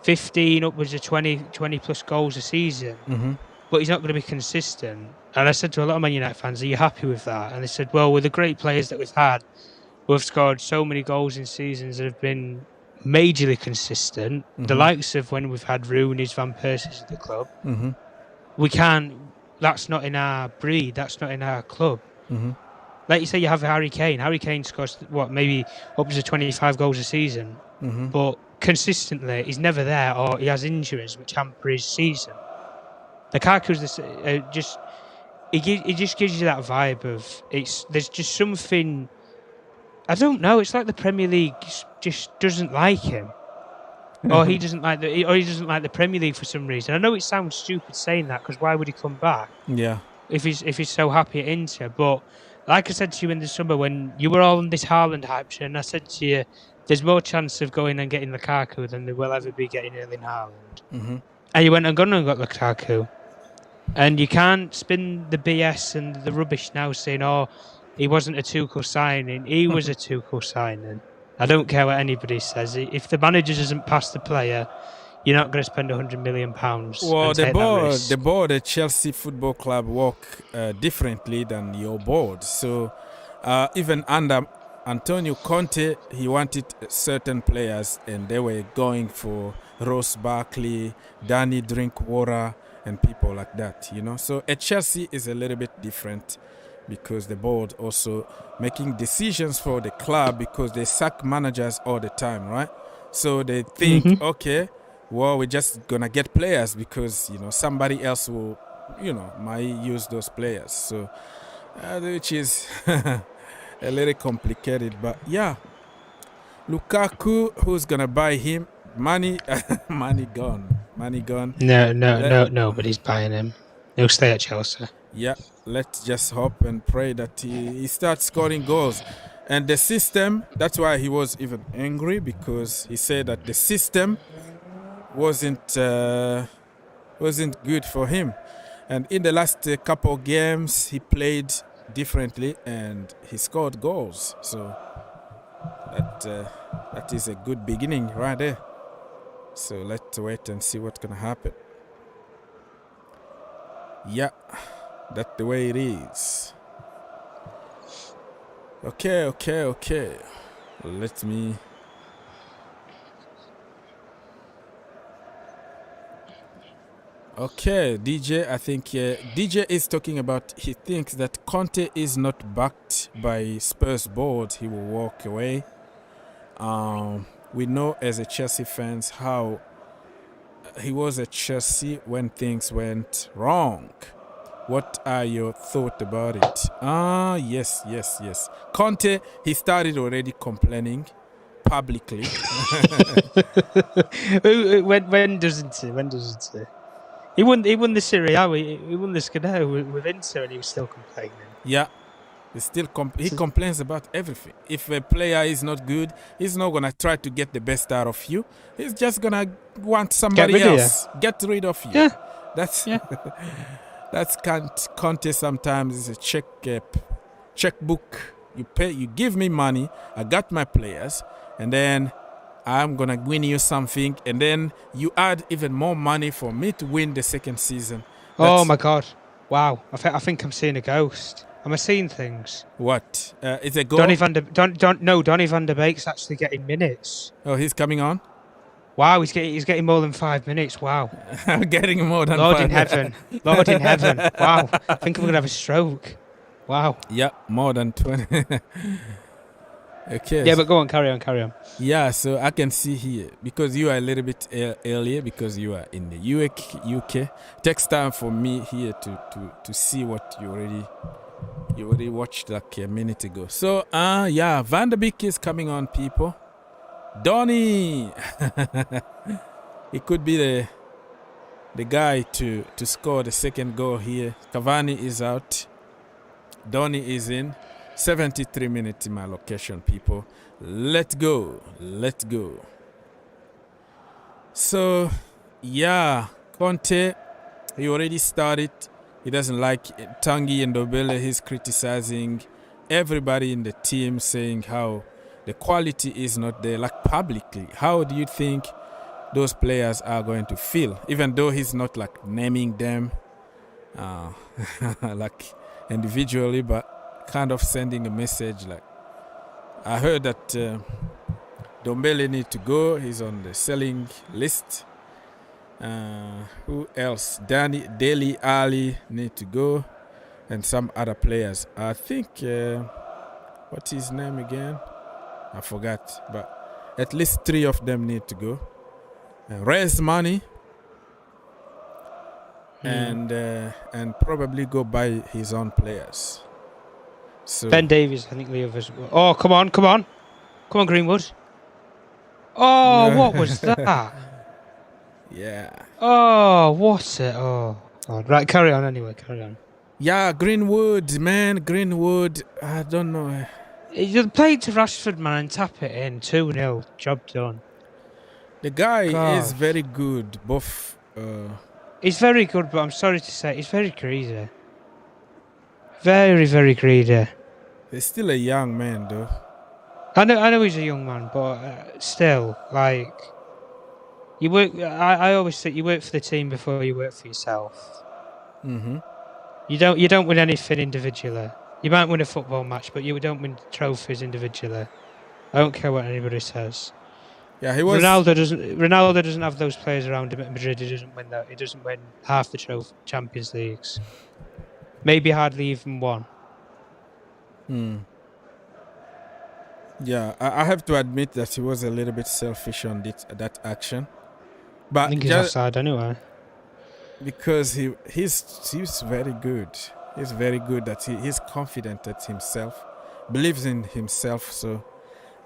Speaker 11: 15 upwards of 20 plus goals a season, but he's not going to be consistent. And I said to a lot of Man United fans, are you happy with that? And they said, well, with the great players that we've had, who have scored so many goals in seasons that have been majorly consistent. The likes of when we've had Rooney's, Van Persie's at the club, we can't. That's not in our breed. That's not in our club. Like you say, you have Harry Kane. Harry Kane scores maybe upwards of 25 goals a season, but consistently he's never there, or he has injuries which hamper his season. Lukaku's just he just gives you that vibe of there's just something. I don't know. It's like the Premier League just doesn't like him, or he doesn't like the Premier League for some reason. I know it sounds stupid saying that, because why would he come back?
Speaker 2: Yeah.
Speaker 11: If he's so happy at Inter, but like I said to you in the summer when you were all on this Haaland hype show, and I said to you, there's more chance of going and getting Lukaku than there will ever be getting Erling Haaland. And you went and got Lukaku. And you can't spin the BS and the rubbish now saying, oh, he wasn't a Tuchel signing. He was a Tuchel signing. I don't care what anybody says. If the manager doesn't pass the player, you're not going to spend £100 million.
Speaker 2: Well, the board at Chelsea Football Club work differently than your board. So even under Antonio Conte, he wanted certain players, and they were going for Ross Barkley, Donny Drinkwater, and people like that, you know. So at Chelsea is a little bit different, because the board also making decisions for the club, because they sack managers all the time, right? So they think, okay, well, we're just gonna get players because, you know, somebody else will, you know, might use those players. So which is a little complicated, but yeah, Lukaku, who's gonna buy him? Money gone. No,
Speaker 11: nobody's buying him. He'll stay at Chelsea.
Speaker 2: Yeah, let's just hope and pray that he starts scoring goals. And the system, that's why he was even angry, because he said that the system wasn't good for him. And in the last couple of games, he played differently and he scored goals. So that is a good beginning right there. So let's wait and see what's gonna happen. Yeah, that's the way it is. Okay. Let me. Okay, DJ, I think DJ is talking about, he thinks that Conte is not backed by Spurs board. He will walk away. We know as a Chelsea fans how he was at Chelsea when things went wrong. What are your thoughts about it? Yes. Conte, he started already complaining publicly.
Speaker 11: When doesn't he? He won the Serie A. He won the Scudetto with Inter, and he was still complaining.
Speaker 2: Yeah. He complains about everything. If a player is not good, he's not gonna try to get the best out of you. He's just gonna want somebody else. Get rid of you.
Speaker 11: Yeah.
Speaker 2: That's Conte. Sometimes it's a checkbook. You pay. You give me money. I got my players, and then I'm gonna win you something, and then you add even more money for me to win the second season.
Speaker 11: Oh my God! Wow! I think I'm seeing a ghost. Am I seeing things?
Speaker 2: What? Is it goal?
Speaker 11: Donny van der Beek's actually getting minutes.
Speaker 2: Oh, he's coming on?
Speaker 11: Wow, he's getting more than 5 minutes. Wow.
Speaker 2: I'm getting more than
Speaker 11: Lord
Speaker 2: 5.
Speaker 11: in heaven. Lord in heaven. Wow. I think I'm going to have a stroke. Wow.
Speaker 2: Yeah, more than 20. Okay.
Speaker 11: Yeah, but go on, carry on.
Speaker 2: Yeah, so I can see here, because you are a little bit earlier, because you are in the UK. Takes time for me here to see what you already watched like a minute ago. So, Van der Beek is coming on, people. Donny! He could be the guy to score the second goal here. Cavani is out. Donny is in. 73 minutes in my location, people. Let's go. So, yeah, Conte, he already started. He doesn't like Tanguy and Dobele. He's criticizing everybody in the team, saying how the quality is not there, like publicly. How do you think those players are going to feel? Even though he's not like naming them like individually, but kind of sending a message. Like, I heard that Dombele need to go. He's on the selling list. Who else? Dele Ali need to go. And some other players. I think, what's his name again? I forgot. But at least 3 of them need to go. Raise money. And probably go buy his own players. So
Speaker 11: Ben Davies, I think the others. Oh, come on. Come on, Greenwood. Oh, what was that?
Speaker 2: Yeah.
Speaker 11: Oh, what's it? Oh, right, carry on anyway, carry on.
Speaker 2: Yeah, Greenwood, man, Greenwood. I don't know.
Speaker 11: You play to Rashford, man, and tap it in. 2-0, job done.
Speaker 2: The guy is very good, both.
Speaker 11: He's very good, but I'm sorry to say, he's very greedy. Very, very greedy.
Speaker 2: He's still a young man, though.
Speaker 11: I know he's a young man, but still, like, you work. I always say you work for the team before you work for yourself.
Speaker 2: Mm-hmm.
Speaker 11: You don't win anything individually. You might win a football match, but you don't win trophies individually. I don't care what anybody says.
Speaker 2: Yeah, he was.
Speaker 11: Ronaldo doesn't have those players around him at Madrid. He doesn't win that. He doesn't win half the Champions Leagues. Maybe hardly even one.
Speaker 2: Yeah, I have to admit that he was a little bit selfish on that action. But
Speaker 11: I think he's offside anyway.
Speaker 2: Because he's very good. He's very good that he's confident at himself, believes in himself. So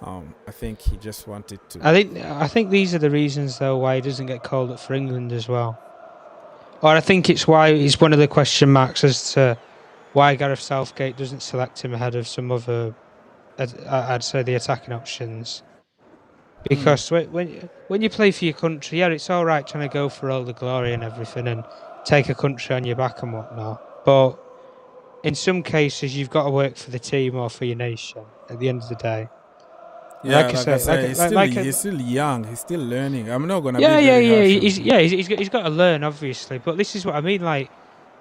Speaker 2: I think he just wanted to.
Speaker 11: I think these are the reasons though why he doesn't get called up for England as well. Or I think it's why he's one of the question marks as to why Gareth Southgate doesn't select him ahead of some other, I'd say, the attacking options. Because when you play for your country, yeah, it's all right trying to go for all the glory and everything and take a country on your back and whatnot. But in some cases, you've got to work for the team or for your nation at the end of the day.
Speaker 2: Yeah, like I say, he's still young. He's still learning. I'm not gonna.
Speaker 11: He's got to learn, obviously. But this is what I mean. Like,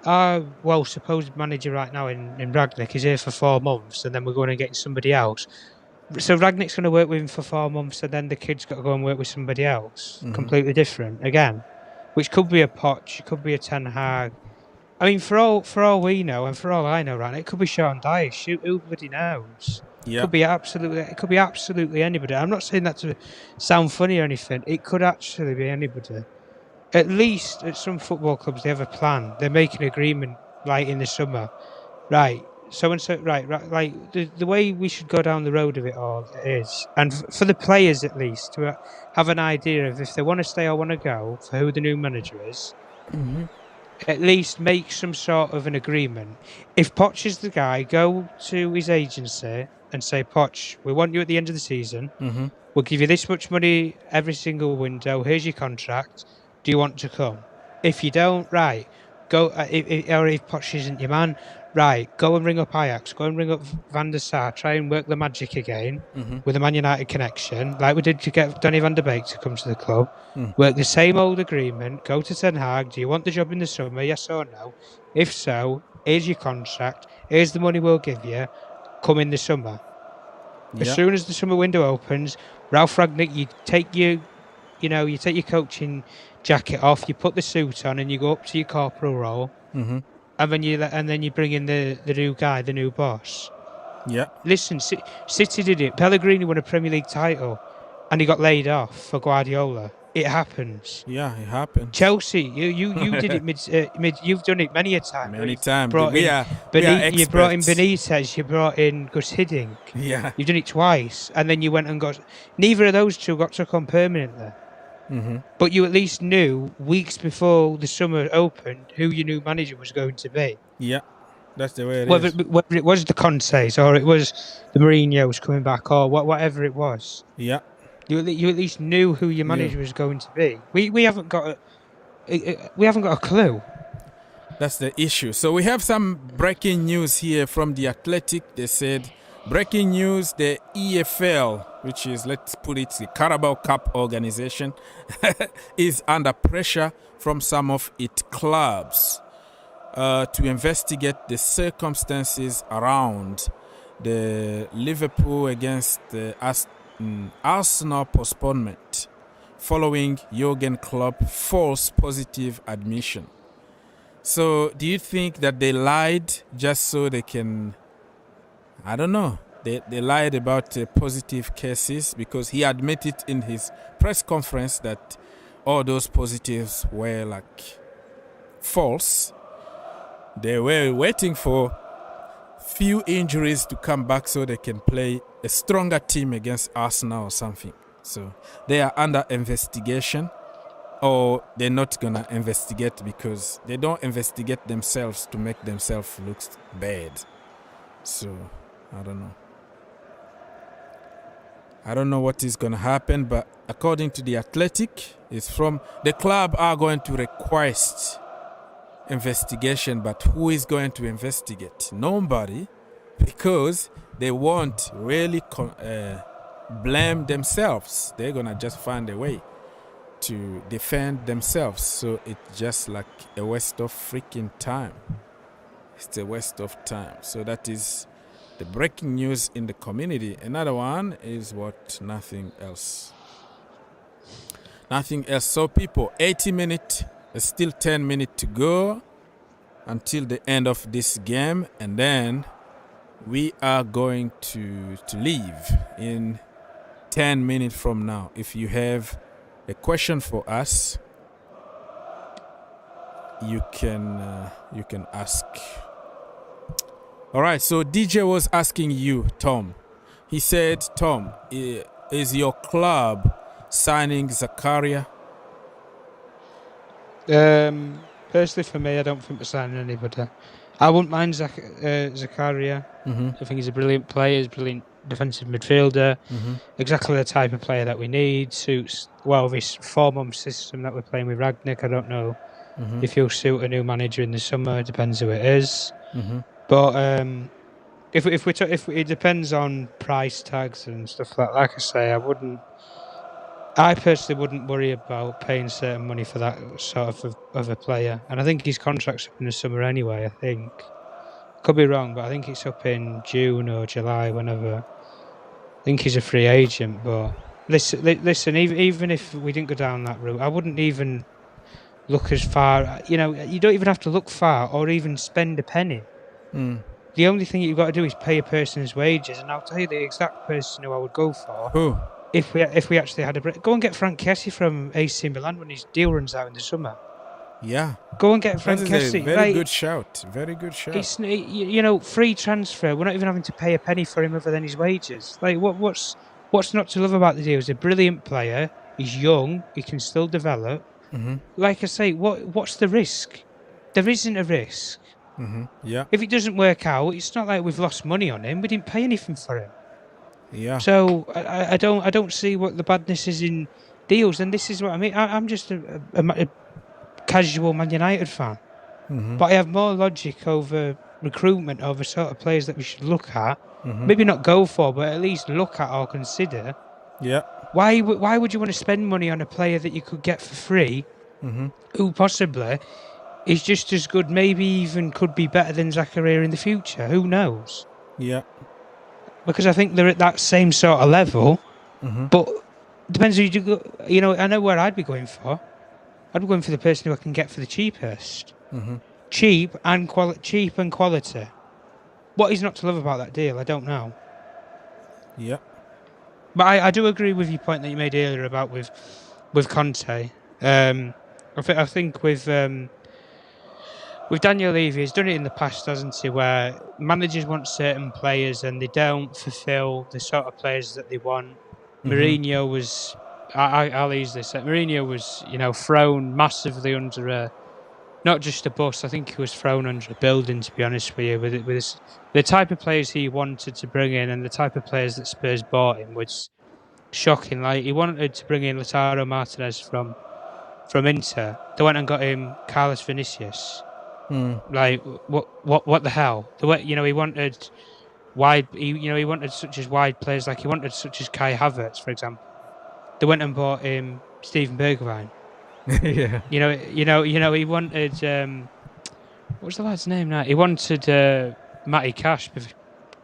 Speaker 11: our supposed manager right now in Rangnick is here for 4 months, and then we're going and getting somebody else. So Rangnick's going to work with him for 4 months, and then the kid's got to go and work with somebody else, completely different again, which could be a Poch, it could be a Ten Hag. I mean, for all we know, and for all I know, right, it could be Sean Dyche. Who bloody knows?
Speaker 2: Yeah.
Speaker 11: It could be absolutely anybody. I'm not saying that to sound funny or anything. It could actually be anybody. At least at some football clubs, they have a plan. They make an agreement, like in the summer, right? So and so, right. Like the way we should go down the road of it all is, and for the players at least, to have an idea of if they want to stay or want to go, for who the new manager is. At least make some sort of an agreement. If Poch is the guy, go to his agency and say, Poch, we want you at the end of the season. We'll give you this much money every single window. Here's your contract. Do you want to come? If you don't, right, go. Or if Poch isn't your man, right, go and ring up Ajax. Go and ring up Van der Sar. Try and work the magic again with a Man United connection, like we did to get Donny van der Beek to come to the club. Work the same old agreement. Go to Ten Hag. Do you want the job in the summer? Yes or no? If so, here's your contract. Here's the money we'll give you. Come in the summer. As soon as the summer window opens, Ralph Rangnick, you take your coaching jacket off, you put the suit on, and you go up to your corporal role, and then you bring in the new guy, the new boss.
Speaker 2: Yeah.
Speaker 11: Listen, City did it. Pellegrini won a Premier League title, and he got laid off for Guardiola. It happens.
Speaker 2: Yeah, it happens.
Speaker 11: Chelsea, you did it mid. You've done it many a time.
Speaker 2: Many times.
Speaker 11: You brought in Benitez. You brought in Gus Hiddink.
Speaker 2: Yeah.
Speaker 11: You've done it twice, and then you went and got. Neither of those two got took on permanently. But you at least knew weeks before the summer opened who your new manager was going to be.
Speaker 2: Yeah, that's the way it
Speaker 11: whether
Speaker 2: is.
Speaker 11: Whether it was the Contes or it was the Mourinho's coming back or whatever it was.
Speaker 2: Yeah.
Speaker 11: You at least knew who your manager was going to be. We haven't got a clue.
Speaker 2: That's the issue. So we have some breaking news here from The Athletic. They said, breaking news, the EFL, which is, let's put it, the Carabao Cup organization, is under pressure from some of its clubs to investigate the circumstances around the Liverpool against Arsenal postponement following Jurgen Klopp false positive admission. So do you think that they lied just so they can, I don't know, they lied about positive cases because he admitted in his press conference that all those positives were like false. They were waiting for few injuries to come back so they can play a stronger team against Arsenal or something. So they are under investigation, or they're not gonna investigate because they don't investigate themselves to make themselves look bad. So I don't know. I don't know what is gonna happen, but according to the Athletic, it's from the club are going to request investigation, but who is going to investigate? Nobody, because they won't really blame themselves. They're gonna just find a way to defend themselves. So it's just like a waste of freaking time. It's a waste of time. So that is the breaking news in the community. Another one is what? Nothing else. Nothing else. So people, 80 minutes. There's still 10 minutes to go until the end of this game, and then we are going to leave in 10 minutes from now. If you have a question for us, you can ask. All right. So DJ was asking you, Tom. He said, Tom, is your club signing Zakaria?
Speaker 11: Personally, for me, I don't think we're signing anybody. I wouldn't mind Zakaria. I think he's a brilliant player, he's a brilliant defensive midfielder. Exactly the type of player that we need. Suits well this 4-month system that we're playing with Rangnick. I don't know if he'll suit a new manager in the summer. It depends who it is. But if it depends on price tags and stuff like I say, I personally wouldn't worry about paying certain money for that sort of a player. And I think his contract's up in the summer anyway, I think. Could be wrong, but I think it's up in June or July, whenever. I think he's a free agent, but listen, even if we didn't go down that route, I wouldn't even look as far. You know, you don't even have to look far or even spend a penny. The only thing you've got to do is pay a person's wages, and I'll tell you the exact person who I would go for.
Speaker 2: Who?
Speaker 11: If we actually had a break, go and get Frank Kessie from AC Milan when his deal runs out in the summer.
Speaker 2: Yeah.
Speaker 11: Go and get Frank Kessie.
Speaker 2: Very good shout. Very good shout.
Speaker 11: It's free transfer. We're not even having to pay a penny for him other than his wages. Like what's not to love about the deal? He's a brilliant player. He's young. He can still develop. Like I say, what's the risk? There isn't a risk.
Speaker 2: Yeah.
Speaker 11: If it doesn't work out, it's not like we've lost money on him. We didn't pay anything for him.
Speaker 2: Yeah.
Speaker 11: So I don't see what the badness is in deals, and this is what I mean. I'm just a casual Man United fan, but I have more logic over recruitment, over sort of players that we should look at. Maybe not go for, but at least look at or consider.
Speaker 2: Yeah.
Speaker 11: Why would you want to spend money on a player that you could get for free, who possibly is just as good, maybe even could be better than Zakaria in the future? Who knows?
Speaker 2: Yeah.
Speaker 11: Because I think they're at that same sort of level, but depends who you do. You know, I know where I'd be going for. I'd be going for the person who I can get for the cheapest. Cheap and quality. What is not to love about that deal? I don't know.
Speaker 2: Yeah.
Speaker 11: But I do agree with your point that you made earlier about with Conte. I think with Daniel Levy, he's done it in the past, hasn't he, where managers want certain players and they don't fulfil the sort of players that they want. Mourinho was, I'll easily say, Mourinho was, thrown massively under not just a bus, I think he was thrown under a building, to be honest with you, with the type of players he wanted to bring in and the type of players that Spurs bought him was shocking. Like, he wanted to bring in Lautaro Martinez from Inter. They went and got him Carlos Vinicius. Like, what the hell? The way, he wanted wide. He wanted such as wide players, like he wanted such as Kai Havertz, for example. They went and bought him Steven Bergwijn.
Speaker 2: Yeah.
Speaker 11: He wanted what's the lad's name now? He wanted Matty Cash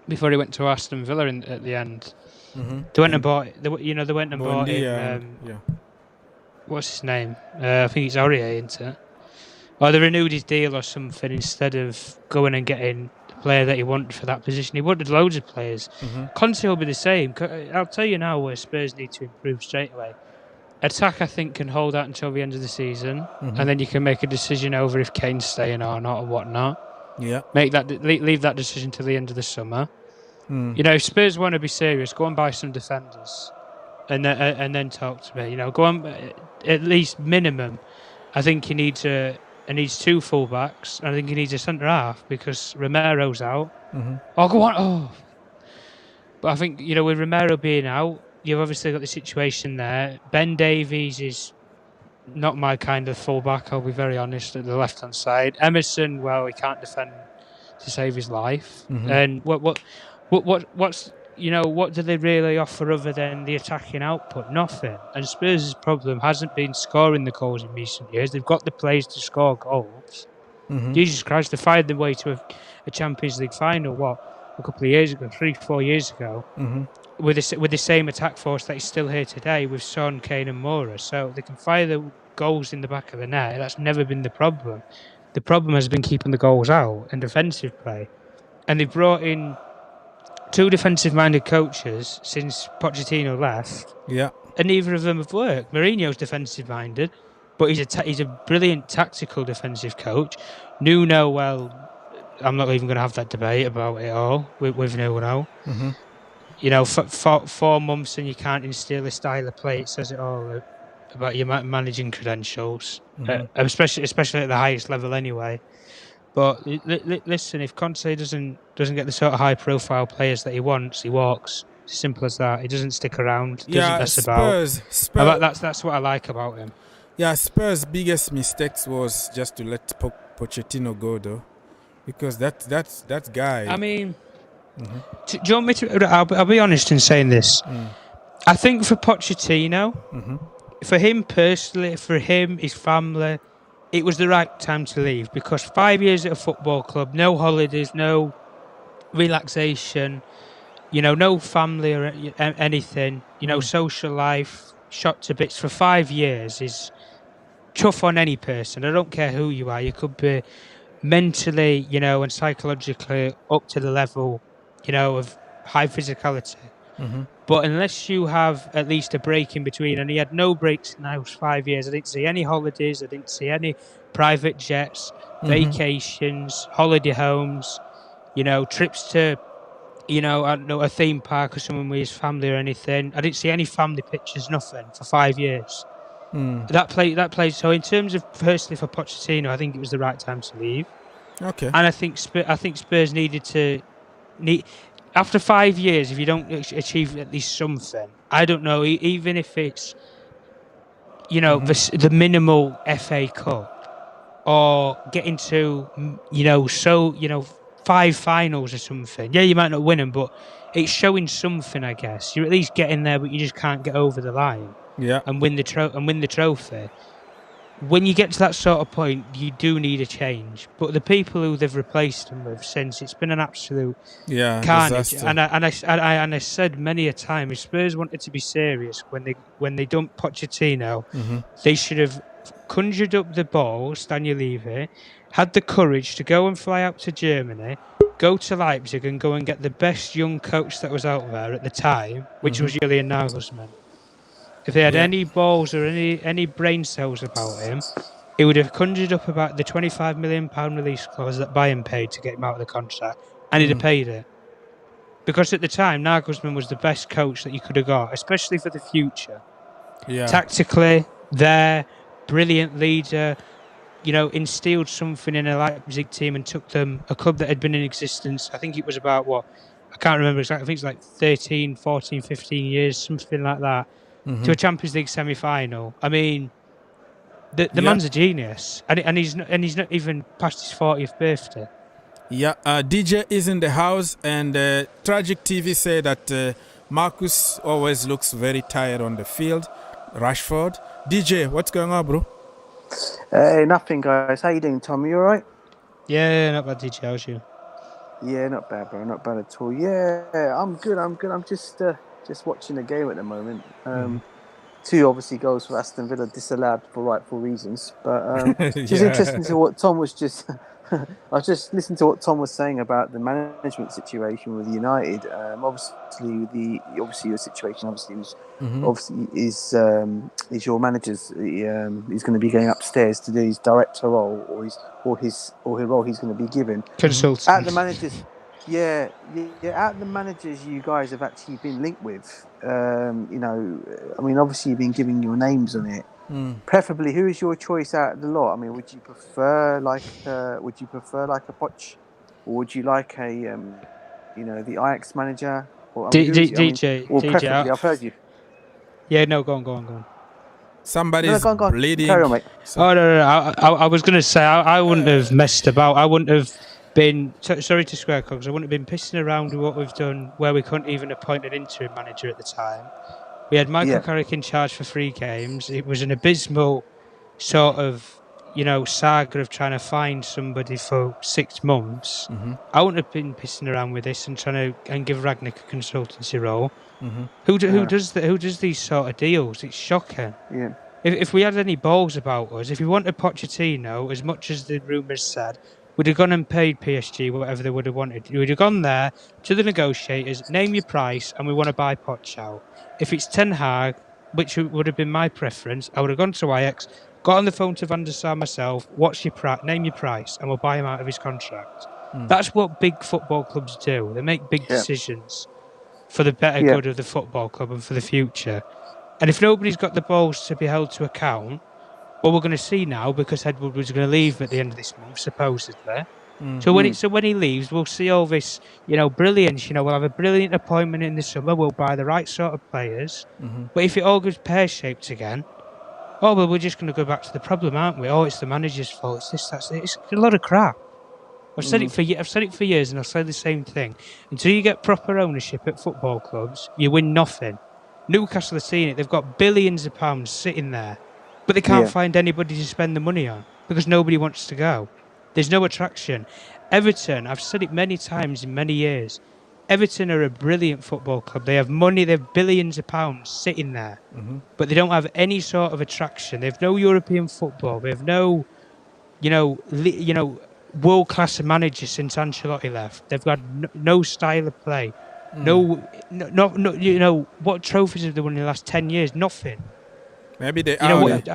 Speaker 11: before he went to Aston Villa at the end.
Speaker 2: Mm-hmm.
Speaker 11: They went and bought. They went and bought him.
Speaker 2: Yeah.
Speaker 11: What's his name? I think it's Aurier, isn't it? Or they renewed his deal or something instead of going and getting the player that he wanted for that position. He wanted loads of players.
Speaker 2: Mm-hmm.
Speaker 11: Conte will be the same. I'll tell you now where Spurs need to improve straight away. Attack, I think, can hold out until the end of the season, and then you can make a decision over if Kane's staying or not or whatnot.
Speaker 2: Yeah.
Speaker 11: Leave that decision till the end of the summer. You know, if Spurs want to be serious, go and buy some defenders, and then talk to me. You know, go on at least minimum. I think he needs 2 fullbacks, and I think he needs a centre half because Romero's out. Oh, go on. Oh, but I think, you know, with Romero being out, you've obviously got the situation there. Ben Davies is not my kind of fullback, I'll be very honest, at the left-hand side. Emerson, well, he can't defend to save his life. And what's, you know, what do they really offer other than the attacking output? Nothing. And Spurs' problem hasn't been scoring the goals in recent years. They've got the players to score goals. Jesus Christ, they fired their way to a Champions League final, a couple of years ago, 3-4 years ago. With the same attack force that is still here today with Son, Kane and Moura. So they can fire the goals in the back of the net. That's never been the problem. The problem has been keeping the goals out and defensive play. And they've brought in 2 defensive-minded coaches since Pochettino left.
Speaker 2: Yeah.
Speaker 11: And neither of them have worked. Mourinho's defensive-minded, but he's a brilliant tactical defensive coach. Nuno, well, I'm not even going to have that debate about it all with Nuno. You know, for 4 months and you can't instill a style of play, it says it all about your managing credentials, especially at the highest level anyway. But listen, if Conte doesn't get the sort of high-profile players that he wants, he walks. It's as simple as that. He doesn't stick around. Doesn't mess about. That's what I like about him.
Speaker 2: Yeah, Spurs' biggest mistakes was just to let Pochettino go, though, because that guy.
Speaker 11: I mean. Do you want me to? I'll be honest in saying this. I think for Pochettino, for him personally, for him, his family, it was the right time to leave because 5 years at a football club, no holidays, no relaxation, you know, no family or anything, you know, social life shot to bits for 5 years is tough on any person. I don't care who you are. You could be mentally, you know, and psychologically up to the level, you know, of high physicality. But unless you have at least a break in between, and he had no breaks in those 5 years. I didn't see any holidays. I didn't see any private jets, vacations, holiday homes, you know, trips to, you know, I don't know, a theme park or something with his family or anything. I didn't see any family pictures, nothing, for 5 years. That played. So in terms of personally for Pochettino, I think it was the right time to leave.
Speaker 2: Okay.
Speaker 11: And I think Spurs needed to. After 5 years, if you don't achieve at least something, I don't know, even if it's, you know, the minimal FA Cup or getting to, you know, 5 finals or something. Yeah, you might not win them, but it's showing something, I guess. You're at least getting there, but you just can't get over the line.
Speaker 2: Yeah.
Speaker 11: And win the trophy. When you get to that sort of point, you do need a change. But the people who they've replaced him with since, it's been an absolute carnage.
Speaker 2: Disaster.
Speaker 11: And I said many a time, if Spurs wanted to be serious when they dumped Pochettino, they should have conjured up the ball, Staniel Levy, had the courage to go and fly out to Germany, go to Leipzig and go and get the best young coach that was out there at the time, which was Julian Nagelsmann. If they had any balls or any brain cells about him, he would have conjured up about the £25 million release clause that Bayern paid to get him out of the contract, and he'd have paid it. Because at the time, Nagelsmann was the best coach that you could have got, especially for the future.
Speaker 2: Yeah.
Speaker 11: Tactically, brilliant leader, you know, instilled something in a Leipzig team and took them, a club that had been in existence, I think it was about, I can't remember exactly, I think it's like 13, 14, 15 years, something like that. To a Champions League semi-final. I mean, the man's a genius, and he's not even past his 40th birthday.
Speaker 2: Yeah, DJ is in the house, and Tragic TV said that Marcus always looks very tired on the field. Rashford, DJ, what's going on, bro?
Speaker 12: Hey, nothing, guys. How you doing, Tom? You all right?
Speaker 11: Yeah, not bad, DJ. How's you?
Speaker 12: Yeah, not bad, bro. Not bad at all. Yeah, I'm good. I'm just watching the game at the moment. 2 obviously goals for Aston Villa disallowed for rightful reasons, but just interesting to what Tom was just. I was just listening to what Tom was saying about the management situation with United. Obviously, your situation is your manager's. He's going to be going upstairs to do his director role or his role he's going to be given.
Speaker 11: Consultant.
Speaker 12: At the managers. Yeah. At the managers, you guys have actually been linked with. Obviously you've been giving your names on it. Preferably, who is your choice out of the lot? I mean, would you prefer like a Poch, or would you like a the Ajax manager? Or
Speaker 11: DJ,
Speaker 12: I've heard you.
Speaker 11: Yeah, no, go on.
Speaker 2: Somebody's
Speaker 12: go on.
Speaker 2: bleeding.
Speaker 12: Carry on, mate.
Speaker 11: Oh no. I was going to say I wouldn't have messed about. I wouldn't have been sorry to square cogs. I wouldn't have been pissing around with what we've done, where we couldn't even appoint an interim manager at the time. We had Michael Carrick in charge for 3 games. It was an abysmal sort of, saga of trying to find somebody for 6 months. I wouldn't have been pissing around with this and trying to give Rangnick a consultancy role. Who does these sort of deals? It's shocking.
Speaker 12: Yeah.
Speaker 11: If we had any balls about us, if we wanted Pochettino, as much as the rumours said, we'd have gone and paid PSG whatever they would have wanted. We'd have gone there to the negotiators, name your price, and we want to buy Poch out. If it's Ten Hag, which would have been my preference, I would have gone to Ajax, got on the phone to Van der Sar myself, name your price, and we'll buy him out of his contract. That's what big football clubs do. They make big decisions for the better good of the football club and for the future. And if nobody's got the balls to be held to account, well, we're going to see now, because Edward was going to leave at the end of this month, supposedly. So when he leaves, we'll see all this, brilliance. We'll have a brilliant appointment in the summer. We'll buy the right sort of players. But if it all goes pear-shaped again, we're just going to go back to the problem, aren't we? Oh, it's the manager's fault. It's this, that's it. It's a lot of crap. I've said it for years, and I'll say the same thing. Until you get proper ownership at football clubs, you win nothing. Newcastle have seen it. They've got billions of pounds sitting there, but they can't find anybody to spend the money on because nobody wants to go. There's no attraction. Everton, I've said it many times in many years, Everton are a brilliant football club. They have money, they have billions of pounds sitting there, but they don't have any sort of attraction. They have no European football. They have no, world-class manager since Ancelotti left. They've got no style of play. No, what trophies have they won in the last 10 years? Nothing.
Speaker 2: Maybe the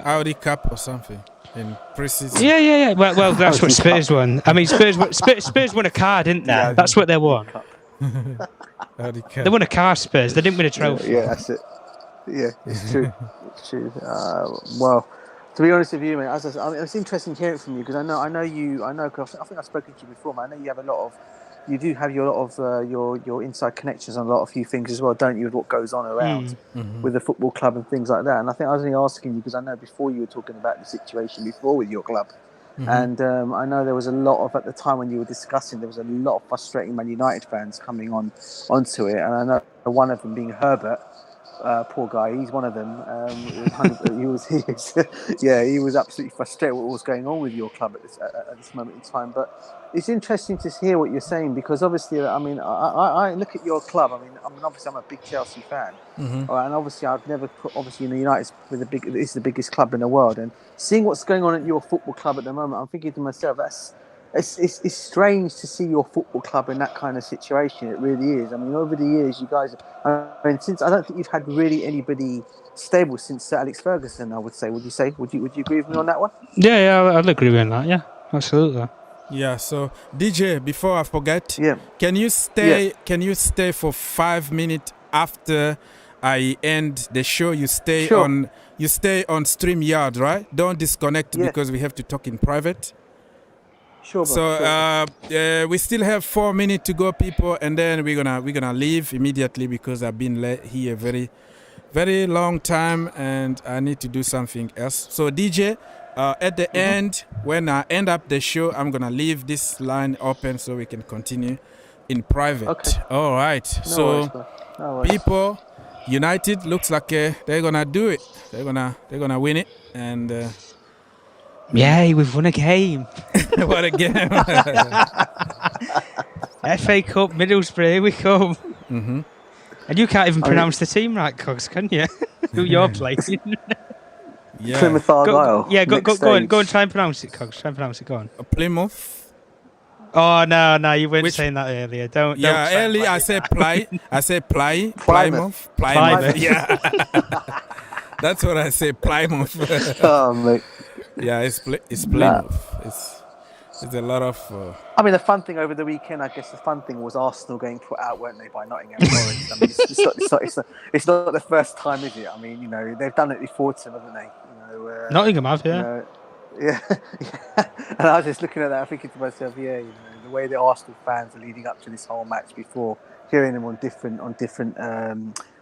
Speaker 2: Audi Cup or something in pre-season.
Speaker 11: Yeah. Well, that's what Spurs won. I mean, Spurs won a car, didn't they? Yeah, that's what they won.
Speaker 2: Audi Cup.
Speaker 11: They won a car, Spurs. They didn't win a trophy.
Speaker 12: Yeah, that's it. Yeah, it's true. It's true. Well, to be honest with you, mate, it's interesting hearing from you because I know. Cause I think I've spoken to you before, man. I know you have your inside connections on a few things as well, don't you? With what goes on around with the football club and things like that. And I think I was only asking you because I know before you were talking about the situation before with your club, and I know there was a lot of, at the time when you were discussing, there was a lot of frustrating Man United fans coming onto it, and I know one of them being Herbert. Poor guy, he's one of them. He was absolutely frustrated with what was going on with your club at this moment in time. But it's interesting to hear what you're saying because obviously, I mean, I look at your club. I mean, obviously, I'm a big Chelsea fan, and obviously, I've never put in the United it's the biggest club in the world. And seeing what's going on at your football club at the moment, I'm thinking to myself, it's strange to see your football club in that kind of situation. It really is. I mean, over the years, you guys. Since I don't think you've had really anybody stable since Sir Alex Ferguson. I would say. Would you say? Would you agree with me on that one?
Speaker 11: Yeah, I'd agree with that. Yeah, absolutely.
Speaker 2: Yeah. So DJ, before I forget, can you stay? Yeah. Can you stay for 5 minutes after I end the show? You stay on. You stay on StreamYard, right? Don't disconnect because we have to talk in private.
Speaker 12: Sure,
Speaker 2: so we still have 4 minutes to go, people, and then we're gonna leave immediately because I've been here very, very long time, and I need to do something else. So DJ, at the end, when I end up the show, I'm gonna leave this line open so we can continue in private. Okay. All right. No worries. People, United looks like they're gonna do it. They're gonna win it, and.
Speaker 11: Yeah, we've won a game.
Speaker 2: What a game.
Speaker 11: FA Cup, Middlesbrough, here we come.
Speaker 2: Mm-hmm.
Speaker 11: And you can't even pronounce the team right, Cogs, can you? Who you're playing?
Speaker 2: Yeah.
Speaker 12: Plymouth Argyle.
Speaker 11: Go and try and pronounce it, Cogs. Try and pronounce it. Go on.
Speaker 2: Plymouth.
Speaker 11: Oh no, you weren't saying that earlier. Don't.
Speaker 2: Earlier I said Plymouth. Yeah. That's what I say, Plymouth.
Speaker 12: Oh, mate.
Speaker 2: Yeah, it's Plymouth. It's a lot of.
Speaker 12: I mean, the fun thing over the weekend, I guess the fun thing was Arsenal getting put out, weren't they, by Nottingham Forest? I mean, it's not the first time, is it? I mean, you know, they've done it before to them, haven't they? You know,
Speaker 11: Nottingham have, yeah.
Speaker 12: You know, yeah. And I was just looking at that, thinking to myself, you know, the way the Arsenal fans are leading up to this whole match before, hearing them on different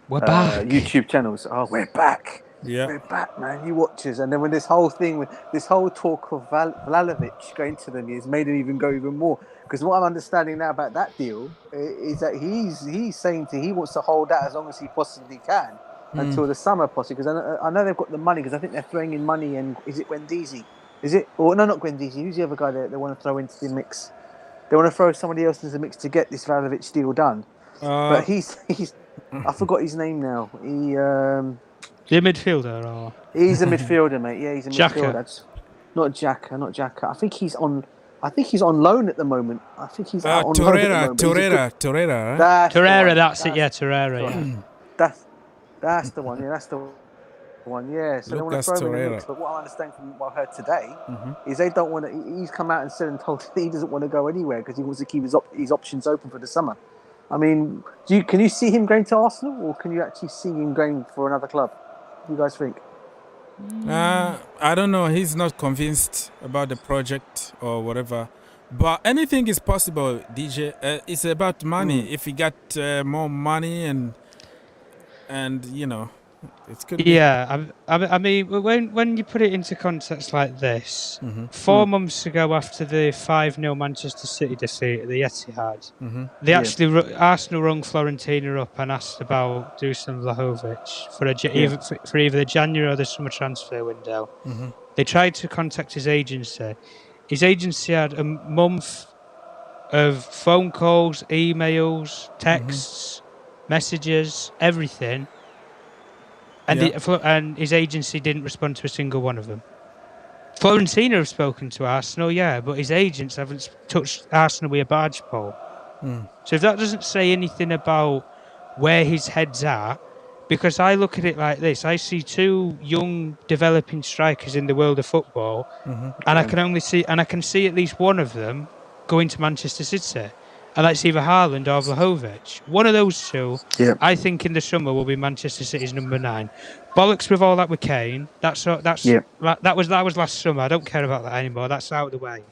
Speaker 11: we're back.
Speaker 12: YouTube channels. Oh, we're back.
Speaker 2: Yeah,
Speaker 12: we're back, man. You watch us, and then when this whole thing, with this whole talk of Vlahovic going to them, has made it even go even more. Because what I'm understanding now about that deal is that he's saying he wants to hold that as long as he possibly can until the summer, possibly. Because I know they've got the money. Because I think they're throwing in money. And is it Guendouzi? Is it? Or no, not Guendouzi. Who's the other guy they want to throw into the mix? They want to throw somebody else into the mix to get this Vlahovic deal done. But he's I forgot his name now.
Speaker 11: The midfielder, or
Speaker 12: he's a midfielder, mate. Yeah, he's a midfielder.
Speaker 11: Xhaka.
Speaker 12: Not Xhaka. I think he's on loan at the moment. I think he's out on loan at the moment.
Speaker 2: Torreira.
Speaker 11: That's it. Yeah, Torreira.
Speaker 12: Yeah. That's the one. Yeah, that's the one. Yeah. So they want to throw him in the mix. But what I understand from what I heard today is they don't want to. He's come out and said and told he doesn't want to go anywhere because he wants to keep his options open for the summer. I mean, can you see him going to Arsenal, or can you actually see him going for another club? What do you guys think?
Speaker 2: I don't know. He's not convinced about the project or whatever. But anything is possible, DJ. It's about money. If he got more money and you know, it's good.
Speaker 11: Yeah, I mean, when you put it into context like this, 4 months ago after the 5-0 Manchester City defeat at the Etihad, they actually Arsenal rung Florentina up and asked about Dusan Vlahovic for either the January or the summer transfer window. They tried to contact his agency. His agency had a month of phone calls, emails, texts, messages, everything. And his agency didn't respond to a single one of them. Florentina have spoken to Arsenal, but his agents haven't touched Arsenal with a barge pole. So if that doesn't say anything about where his head's at, because I look at it like this, I see 2 young developing strikers in the world of football, and I can see at least one of them going to Manchester City. And that's either Haaland or Vlahovic. One of those two, I think, in the summer will be Manchester City's number 9. Bollocks with all that with Kane. That was last summer. I don't care about that anymore. That's out of the way.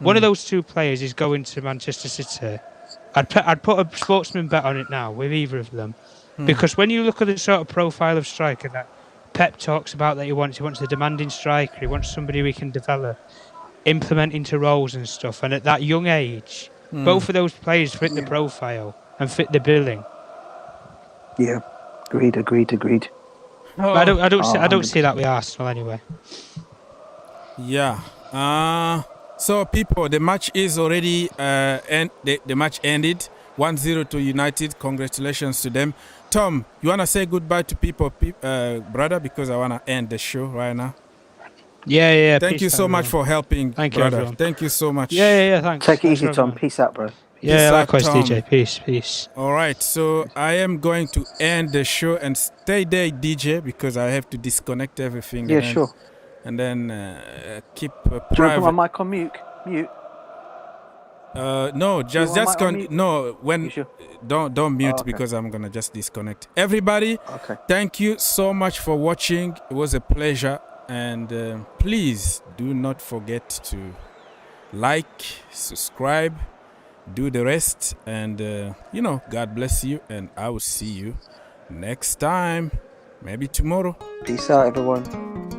Speaker 11: One of those 2 players is going to Manchester City. I'd put a sportsman bet on it now with either of them, because when you look at the sort of profile of striker that Pep talks about that he wants a demanding striker. He wants somebody we can develop, implement into roles and stuff. And at that young age. Both of those players fit the profile and fit the billing.
Speaker 12: Yeah, agreed.
Speaker 11: I don't see that with Arsenal anyway.
Speaker 2: Yeah. So people, the match is already the match ended 1-0 to United. Congratulations to them. Tom, you wanna say goodbye to people, brother, because I wanna end the show right now.
Speaker 11: Yeah.
Speaker 2: Thank you so much for helping,
Speaker 11: Thank
Speaker 2: brother.
Speaker 11: You, everyone.
Speaker 2: Thank you so much.
Speaker 11: Yeah, thanks.
Speaker 12: Take it easy, Tom. Peace out, bro.
Speaker 11: Yeah, likewise, DJ. Peace.
Speaker 2: All right, so I am going to end the show and stay there, DJ, because I have to disconnect everything.
Speaker 12: Yeah, sure.
Speaker 2: And then keep private.
Speaker 12: Do you want to put my mic on mute?
Speaker 2: No, don't mute because I'm gonna just disconnect. Everybody, thank you so much for watching. It was a pleasure. And please do not forget to like, subscribe, do the rest. And, God bless you. And I will see you next time. Maybe tomorrow.
Speaker 12: Peace out, everyone.